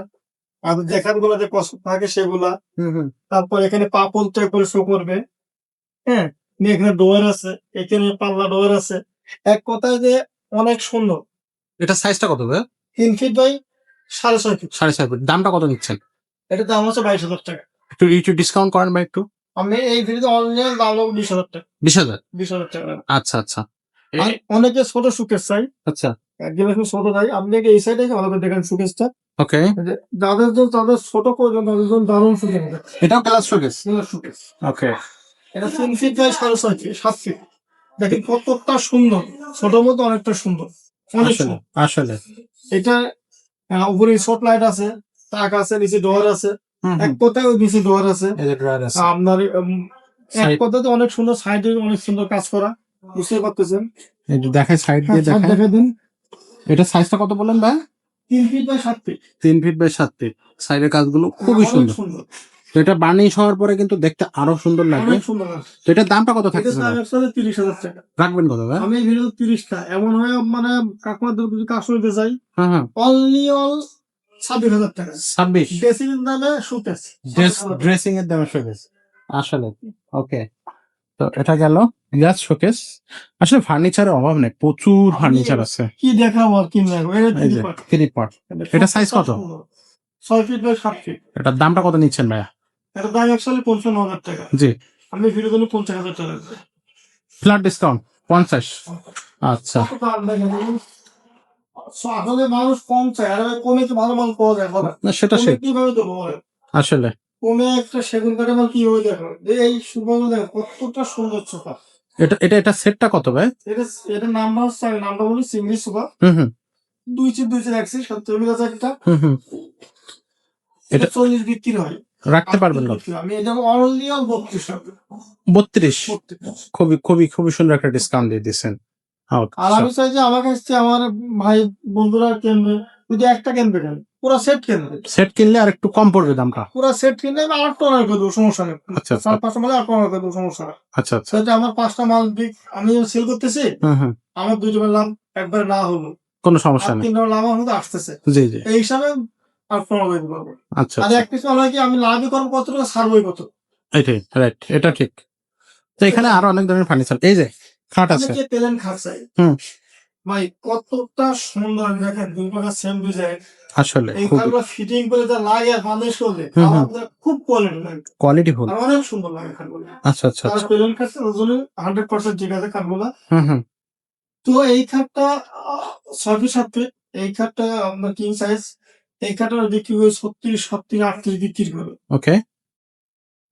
A: আর দেখার গুলো যে পছন্দ থাকে সেগুলা।
B: হুম, হুম।
A: তারপর এখানে পাপল টাইপ করে শো করবে। হ্যাঁ, এখানে ডোয়ার আছে, এখানে পাল্লা ডোয়ার আছে। এক কথায় যে অনেক সুন্দর।
B: এটা সাইজটা কত ভাইয়া?
A: 3 ফিট বাই 6.5 ফিট।
B: 6.5 ফিট। দামটা কত নিচ্ছেন?
A: এটা দাম হচ্ছে 22,000 টাকা।
B: একটু ডিসকাউন্ট করেন ভাই একটু।
A: আমি এই ভিডিওতে অনলাইন দাম হলো 20,000 টাকা।
B: 20,000।
A: 20,000 টাকা।
B: আচ্ছা, আচ্ছা।
A: আর অনেকে ছোট সুকেস চাই,
B: আচ্ছা,
A: একদম একটু ছোট চাই। আপনি এই সাইডে ভালো করে দেখেন সুকেসটা।
B: ওকে।
A: যাদের জন্য তাদের ছোট প্রয়োজন তাদের জন্য দারুণ সুকেস।
B: এটাও গ্লাস শোকেস।
A: সুকেস।
B: ওকে।
A: এটা 3 ফিট বাই 6.5 ফিট, 7 ফিট। দেখেন কতটা সুন্দর। ছোটর মধ্যে অনেকটা সুন্দর। অনেক
B: আসলে,
A: সুন্দর।
B: আসলে।
A: এটা উপরে শর্ট লাইট আছে, তাক আছে, নিচে ডোর আছে।
B: হুম,
A: এক
B: হুম।
A: কথায় ওই নিচে ডোর আছে।
B: এই যে ড্রয়ার আছে।
A: আপনার এক
B: সাইড,
A: কথাতে অনেক সুন্দর, সাইডে অনেক সুন্দর কাজ করা। বুঝতে পারতেছেন?
B: এই যে দেখায়, সাইড
A: হ্যাঁ,
B: দিয়ে
A: সাইড
B: দেখায়।
A: দেখা দিন।
B: এটা সাইজটা কত বললেন ভাই?
A: 3 feet by 7 feet.
B: 3 feet by 7 feet. সাইডের কাজগুলো খুবই
A: অনেক
B: সুন্দর।
A: সুন্দর।
B: তো এটা বার্নিশ হওয়ার পরে কিন্তু দেখতে আরো সুন্দর লাগবে।
A: অনেক সুন্দর।
B: তো এটার দামটা কত
A: এটা
B: থাকতেছে
A: দাম
B: ভাই?
A: একসাথে 30,000 টাকা।
B: রাখবেন কত ভাই?
A: আমি এই ভিডিও 30টা এমন হয় মানে কাকুমাদের যদি কাজ নিতে চাই
B: হ্যাঁ, হ্যাঁ।
A: অনলি 26,000 টাকা।
B: 26।
A: ড্রেসিং এর দামে সুকেস।
B: ড্রেসিং এর দামে শোকেস। আসলে। ওকে। তো এটা গেল গ্লাস শোকেস। আসলে ফার্নিচারের অভাব নেই, প্রচুর ফার্নিচার আছে।
A: কি দেখাবো আর কি দেখাবো? এটা
B: এই যে 3 পার্ট। এটা সাইজ কত?
A: 6 ফিট বাই 7 ফিট।
B: এটার দামটা কত নিচ্ছেন ভাইয়া?
A: এটা দাম একসাথে 55,000 টাকা।
B: জি।
A: আমি ভিডিও জন্য 50,000 টাকা দিচ্ছি।
B: Flat discount 50। আচ্ছা,
A: কত দাম দেখেন। আসলে মানুষ কম চায়, আর কমে তো ভালো মাল পাওয়া যায় বলেন।
B: না সেটা
A: কমে
B: সে
A: কিভাবে দেবো বলেন?
B: আসলে।
A: কমে একটা সেগুন কাঠের মাল কিভাবে দেখো? যে এই সুগন্ধ দেখো কতটা সুন্দর সোফা।
B: এটা সেটটা কত ভাই?
A: এটা এটা নাম্বার হচ্ছে, আমি নামটা বলি সিঙ্গি সোফা।
B: হুম, হুম,
A: 2 চিপ 2 চিপ রাখছি, 70 কাছে একটা।
B: হুম, হুম।
A: এটা
B: এটা
A: 40 বিক্রি হয়।
B: রাখতে পারবেন কত?
A: আমি এটা অনলি 32 টাকা।
B: 32।
A: 32।
B: খুবই, খুবই, খুবই সুন্দর একটা ডিসকাউন্ট দিয়ে দিচ্ছেন।
A: আর আমি চাই যে আমার কাছ থেকে আমার ভাই বন্ধুরা কিনবে, যদি একটা কিনবে কেন, পুরো সেট কিনবে।
B: সেট কিনলে আর একটু কম পড়বে দামটা।
A: পুরো সেট কিনলে আমি 8 টাকা করে দেবো, সমস্যা নেই।
B: আচ্ছা, আচ্ছা,
A: 4-5টা মালে 8 টাকা করে দেবো, সমস্যা নেই।
B: আচ্ছা, আচ্ছা।
A: সেটা আমার 5টা মাল আমি সেল করতেছি,
B: হুম, হুম।
A: আমার 2 টাকা লাভ একবারে না হলো,
B: কোনো
A: আর
B: সমস্যা নেই।
A: 3 টাকা লাভ আমার মধ্যে আসতেছে।
B: জি, জি।
A: এই হিসাবে 8 টাকা দিতে পারবো।
B: আচ্ছা,
A: আর
B: আচ্ছা।
A: এক পিস মাল হয় কি আমি লাভই করবো কত টাকা, ছাড়বোই কত।
B: এটাই রাইট, এটা ঠিক। তো এখানে আরো অনেক ধরনের ফার্নিচার, এই যে খাট আছে।
A: অনেকে প্লেন খাট চাই।
B: হুম।
A: ভাই কতটা সুন্দর দেখেন, 2 টাকা সেম ডিজাইন।
B: আসলে
A: এই
B: খুব
A: খাটগুলো ফিটিং করে যা লাগে আর বানিশ করলে
B: হুম, হুম।
A: আমার খুব কোয়ালিটি লাগে।
B: Quality full.
A: আর অনেক সুন্দর লাগে খাটগুলো।
B: আচ্ছা, আচ্ছা,
A: আর
B: আচ্ছা।
A: প্লেন খাট ওর জন্য 100% ঠিক আছে খাটগুলো।
B: হুম, হুম।
A: তো এই খাটটা 6 ফিট 7 ফিট। এই খাটটা আপনার কিং সাইজ। এই খাটটা বিক্রি করে 36, 37, 38 বিক্রি করে।
B: ওকে।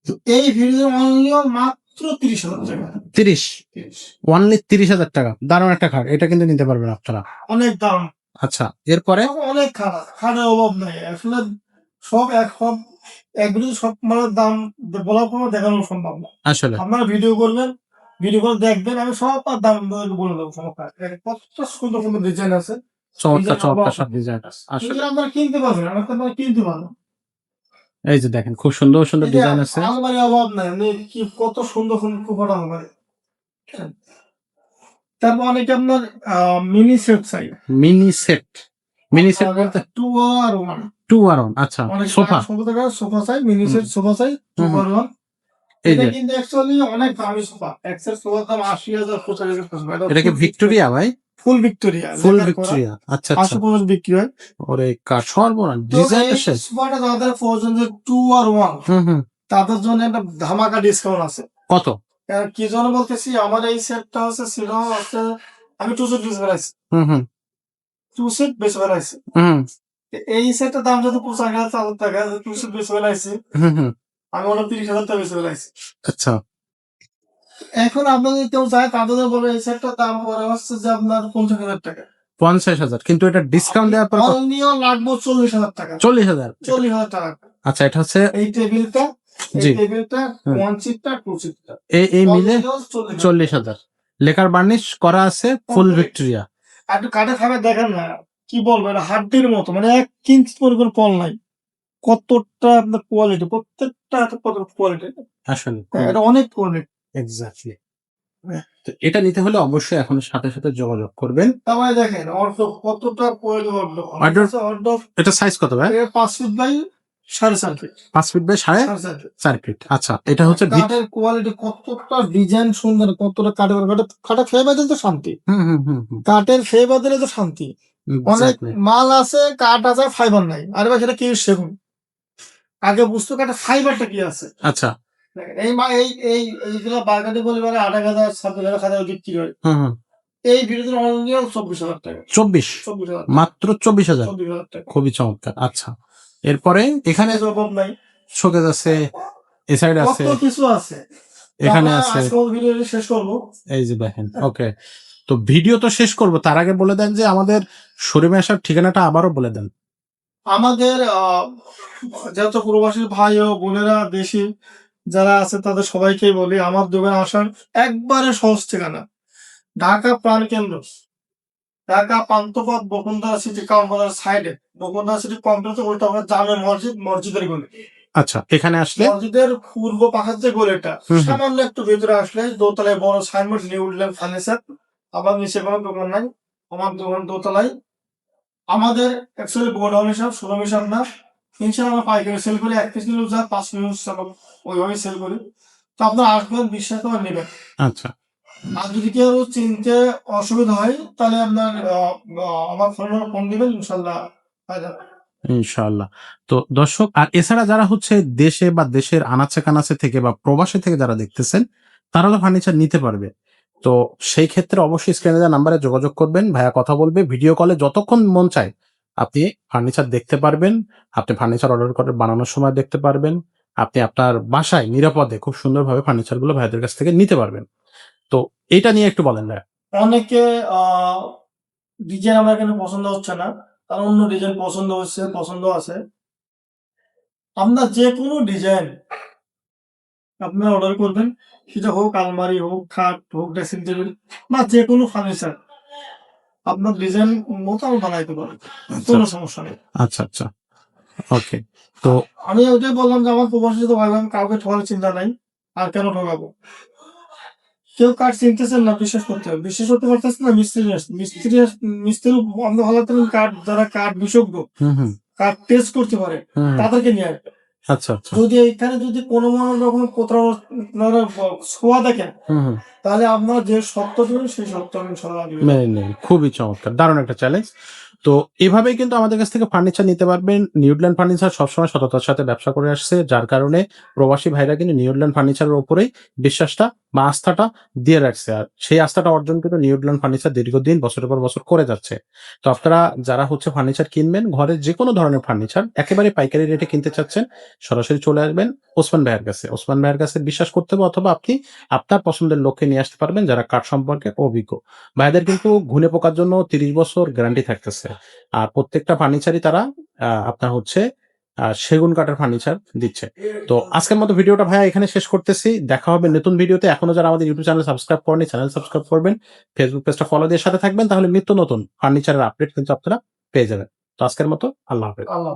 A: তো এই ভিডিও অনলি মাত্র মাত্র 30,000 টাকা।
B: 30,
A: 30
B: অনলি 30,000 টাকা। দারুণ একটা খাট, এটা কিন্তু নিতে পারবেন আপনারা।
A: অনেক দাম,
B: আচ্ছা, এরপরে
A: অনেক খারাপ, খাটের অভাব নাই আসলে। সব একগুলো সব মানে দাম বলার কোনো দেখানো সম্ভব না।
B: আসলে
A: আপনারা ভিডিও করবেন, ভিডিও করে দেখবেন, আমি সব আর দাম বলে দেবো সমস্যা নাই। কত সুন্দর সুন্দর ডিজাইন আছে,
B: চমৎকার
A: ডিজাইন
B: চমৎকার
A: অভাব
B: সব ডিজাইন আছে আসলে।
A: এগুলো আপনারা কিনতে পারবেন, আমার তো আপনারা কিনতে পারবেন।
B: এই যে দেখেন, খুব সুন্দর সুন্দর
A: এই যে
B: ডিজাইন আছে।
A: আলমারি অভাব নাই, আপনি কি কত সুন্দর সুন্দর কুপন আলমারি। তারপর অনেকে আপনার মিনি সেট চাই,
B: মিনি সেট, মিনি সেট বলতে
A: 2 or 1।
B: 2 আর 1, আচ্ছা,
A: অনেক
B: সোফা।
A: সোফা চাই, মিনি সেট সোফা চাই, 2 or 1।
B: এই
A: এটা
B: যে
A: কিন্তু অ্যাকচুয়ালি অনেক দামি সোফা, এক্সেল সোফার দাম 80,000 85,000।
B: এটা কি ভিক্টোরিয়া ভাই?
A: ফুল ভিক্টোরিয়া,
B: ফুল ভিক্টোরিয়া, আচ্ছা আচ্ছা।
A: 550 বিক্রি হয়।
B: ওরে কাঠ সর্বনাশ,
A: তো
B: ডিজাইনটা
A: এই
B: শেষ।
A: সোফাটা যাদের প্রয়োজন যে 2 or 1,
B: হুম,
A: তাদের জন্য একটা ধামাকা ডিসকাউন্ট আছে।
B: কত?
A: কি জন্য বলতেছি, আমার এই সেটটা ছিল হচ্ছে, আমি 2 সেট বেশি বেড়াইছি,
B: হুম
A: 2 সেট বেশি বেড়াইছি।
B: হুম
A: এই সেটটার দাম যদি 85,000 টাকা, 2 সেট বেশি বেড়াইছি,
B: হুম
A: আমি ওটা 30,000 টাকা বেশি বেড়াইছি।
B: আচ্ছা,
A: এখন আপনার যদি কেউ চায়, তাদের বলে এই সেটটার দাম পড়ে হচ্ছে যে আপনার 50,000 টাকা।
B: 50,000, কিন্তু এটা ডিসকাউন্ট দেওয়ার পর
A: অনলিও লাগবে 40,000 টাকা।
B: 40,000।
A: 40,000 টাকা।
B: আচ্ছা, এটা হচ্ছে
A: এই টেবিলটা, এই
B: জি,
A: টেবিলটা,
B: হুম।
A: 1 সিটটা, 2 সিটটা,
B: এই মিলে
A: অনলিও 40,000।
B: 40,000। লেকার বার্নিশ করা আছে, ফুল ভিক্টোরিয়া।
A: আর একটু কাঠে খাবে দেখেন না, কি বলবো, এটা হাড্ডির মতো, মানে 1 ইঞ্চি পরিমাণ পল নাই। কতটা আপনার কোয়ালিটি, প্রত্যেকটা কত কোয়ালিটি,
B: আসলে
A: এটা অনেক কোয়ালিটি।
B: এক্স্যাক্টলি। তো এটা নিতে হলে অবশ্যই এখন সাথে সাথে যোগাযোগ করবেন।
A: তারপরে দেখেন অর্ডব, কতটা কোয়ালিটি অর্ডব। অর্ডব
B: এটা সাইজ কত ভাই?
A: 5 feet by 4.5 feet.
B: 5 feet by
A: 4.5 feet.
B: 4.5 feet. আচ্ছা, এটা হচ্ছে
A: কাঠের কোয়ালিটি, কতটা ডিজাইন সুন্দর, কতটা কাঠের ফেবার দিলে তো শান্তি। কাঠের ফেবার দিলে তো শান্তি। অনেক মাল আছে, কাঠ আছে, ফাইবার নাই। আরে ভাই, সেটা কি সেগুন, আগে বুঝতো কাঠের ফাইবারটা কি আছে।
B: আচ্ছা,
A: দেখেন, এইগুলো বাগানি পরিবারে 8,000 26,000 বিক্রি হয়। এই ভিডিওতে অনলি 24,000 টাকা।
B: 24 মাত্র 24,000।
A: 24,000 টাকা।
B: খুবই চমৎকার। আচ্ছা, এরপরে এখানে
A: অভাব নাই,
B: শোকেস আছে, এ সাইড আছে,
A: কত কিছু আছে।
B: এখানে
A: আমরা
B: আছে।
A: আজকে ভিডিওটি শেষ করবো।
B: এই যে দেখেন, ওকে। তো ভিডিও তো শেষ করব, তার আগে বলে দেন যে আমাদের শোরুমে আসার ঠিকানাটা আবারও বলে দেন।
A: আমাদের যত প্রবাসী ভাই ও বোনেরা দেশি যারা আছে, তাদের সবাইকেই বলি, আমার দোকানে আসার একবারে সহজ ঠিকানা, ঢাকা প্রাণ কেন্দ্র, ঢাকা পান্থপথ বসুন্ধরা সিটি কমপ্লেক্সের সাইডে, বসুন্ধরা সিটি কমপ্লেক্সের উল্টা পাশে জামে মসজিদ, মসজিদের গলি।
B: আচ্ছা, এখানে আসলে
A: মসজিদের পূর্ব পাশের যে গলিটা, সামান্য একটু ভেতরে আসলে দোতলায় বড় সাইনবোর্ড, নিউ উডল্যান্ড ফার্নিচার। আমার নিচে কোনো দোকান নাই, আমার দোকান দোতলায়। আমাদের অ্যাকচুয়ালি গোডাউন হিসাব, শোরুম হিসাব না। ইনশাআল্লাহ আমরা পাইকারি সেল করি, 1 পিস নিলেও যা 5 পিস ওইভাবে সেল করি। তো আপনারা আসবেন, বিশ্বাস করে নেবেন।
B: আচ্ছা,
A: আর যদি কেউ চিনতে অসুবিধা হয়, তাহলে আপনার আমার ফোন দিবেন, ইনশাল্লাহ পাওয়া যাবে।
B: ইনশাআল্লাহ। তো দর্শক, আর এছাড়া যারা হচ্ছে দেশে বা দেশের আনাচে কানাচে থেকে বা প্রবাসী থেকে যারা দেখতেছেন, তারা তো ফার্নিচার নিতে পারবে। তো সেই ক্ষেত্রে অবশ্যই স্ক্রিনে দেওয়া নাম্বারে যোগাযোগ করবেন, ভাইয়া কথা বলবে। ভিডিও কলে যতক্ষণ মন চায় আপনি ফার্নিচার দেখতে পারবেন, আপনি ফার্নিচার অর্ডার করে বানানোর সময় দেখতে পারবেন, আপনি আপনার বাসায় নিরাপদে খুব সুন্দরভাবে ফার্নিচার গুলো ভাইয়াদের কাছ থেকে নিতে পারবেন। তো এটা নিয়ে একটু বলেন ভাইয়া।
A: অনেকে ডিজাইন আমার এখানে পছন্দ হচ্ছে না, তার অন্য ডিজাইন পছন্দ হচ্ছে, পছন্দ আছে। আপনার যে কোনো ডিজাইন আপনারা অর্ডার করবেন, সেটা হোক আলমারি, হোক খাট, হোক ড্রেসিং টেবিল, বা যে কোনো ফার্নিচার আপনার ডিজাইন মতো আমি বানাইতে পারি, কোনো সমস্যা নেই।
B: আচ্ছা আচ্ছা, ওকে। তো
A: আমি ওইটাই বললাম যে আমার প্রবাসী তো ভাই, আমি কাউকে ঠকার চিন্তা নাই, আর কেন ঠকাবো। কেউ কাঠ চিনতেছেন না, বিশ্বাস করতে হবে, বিশ্বাস করতে পারতেছেন না, মিস্ত্রি আমরা ভালো কাঠ, যারা কাঠ বিশেষজ্ঞ, কাঠ টেস্ট করতে পারে, তাদেরকে নিয়ে আসবে।
B: আচ্ছা আচ্ছা,
A: যদি এইখানে যদি কোনো রকম কোথাও ছোঁয়া দেখেন, তাহলে আপনারা যে সত্য দেবেন সেই সত্য আমি সবাই
B: মেনে নেই। খুবই চমৎকার, দারুণ একটা চ্যালেঞ্জ। তো এভাবেই কিন্তু আমাদের কাছ থেকে ফার্নিচার নিতে পারবেন। নিউডল্যান্ড ফার্নিচার সবসময় সততার সাথে ব্যবসা করে আসছে, যার কারণে প্রবাসী ভাইরা কিন্তু নিউডল্যান্ড ফার্নিচারের উপরেই বিশ্বাসটা বা আস্থাটা দিয়ে রাখছে। আর সেই আস্থাটা অর্জন কিন্তু নিউডল্যান্ড ফার্নিচার দীর্ঘদিন বছরের পর বছর করে যাচ্ছে। তো আপনারা যারা ফার্নিচার কিনবেন, ঘরের যেকোনো ধরনের ফার্নিচার একেবারে পাইকারি রেটে কিনতে চাচ্ছেন, সরাসরি চলে আসবেন ওসমান ভাইয়ের কাছে। ওসমান ভাইয়ের কাছে বিশ্বাস করতে হবে, অথবা আপনি আপনার পছন্দের লোককে নিয়ে আসতে পারবেন যারা কাঠ সম্পর্কে অভিজ্ঞ। ভাইদের কিন্তু ঘুনে পোকার জন্য 30 বছর গ্যারান্টি থাকতেছে। আর প্রত্যেকটা ফার্নিচারই তারা আপনার সেগুন কাঠের ফার্নিচার দিচ্ছে। তো আজকের মতো ভিডিওটা ভাইয়া এখানে শেষ করতেছি। দেখা হবে নতুন ভিডিওতে। এখনো যারা আমাদের ইউটিউব চ্যানেল সাবস্ক্রাইব করেনি, চ্যানেল সাবস্ক্রাইব করবেন। ফেসবুক পেজটা ফলো দিয়ে সাথে থাকবেন, তাহলে নিত্য নতুন ফার্নিচারের আপডেট কিন্তু আপনারা পেয়ে যাবেন। তো আজকের মতো আল্লাহ হাফেজ।
A: আল্লাহ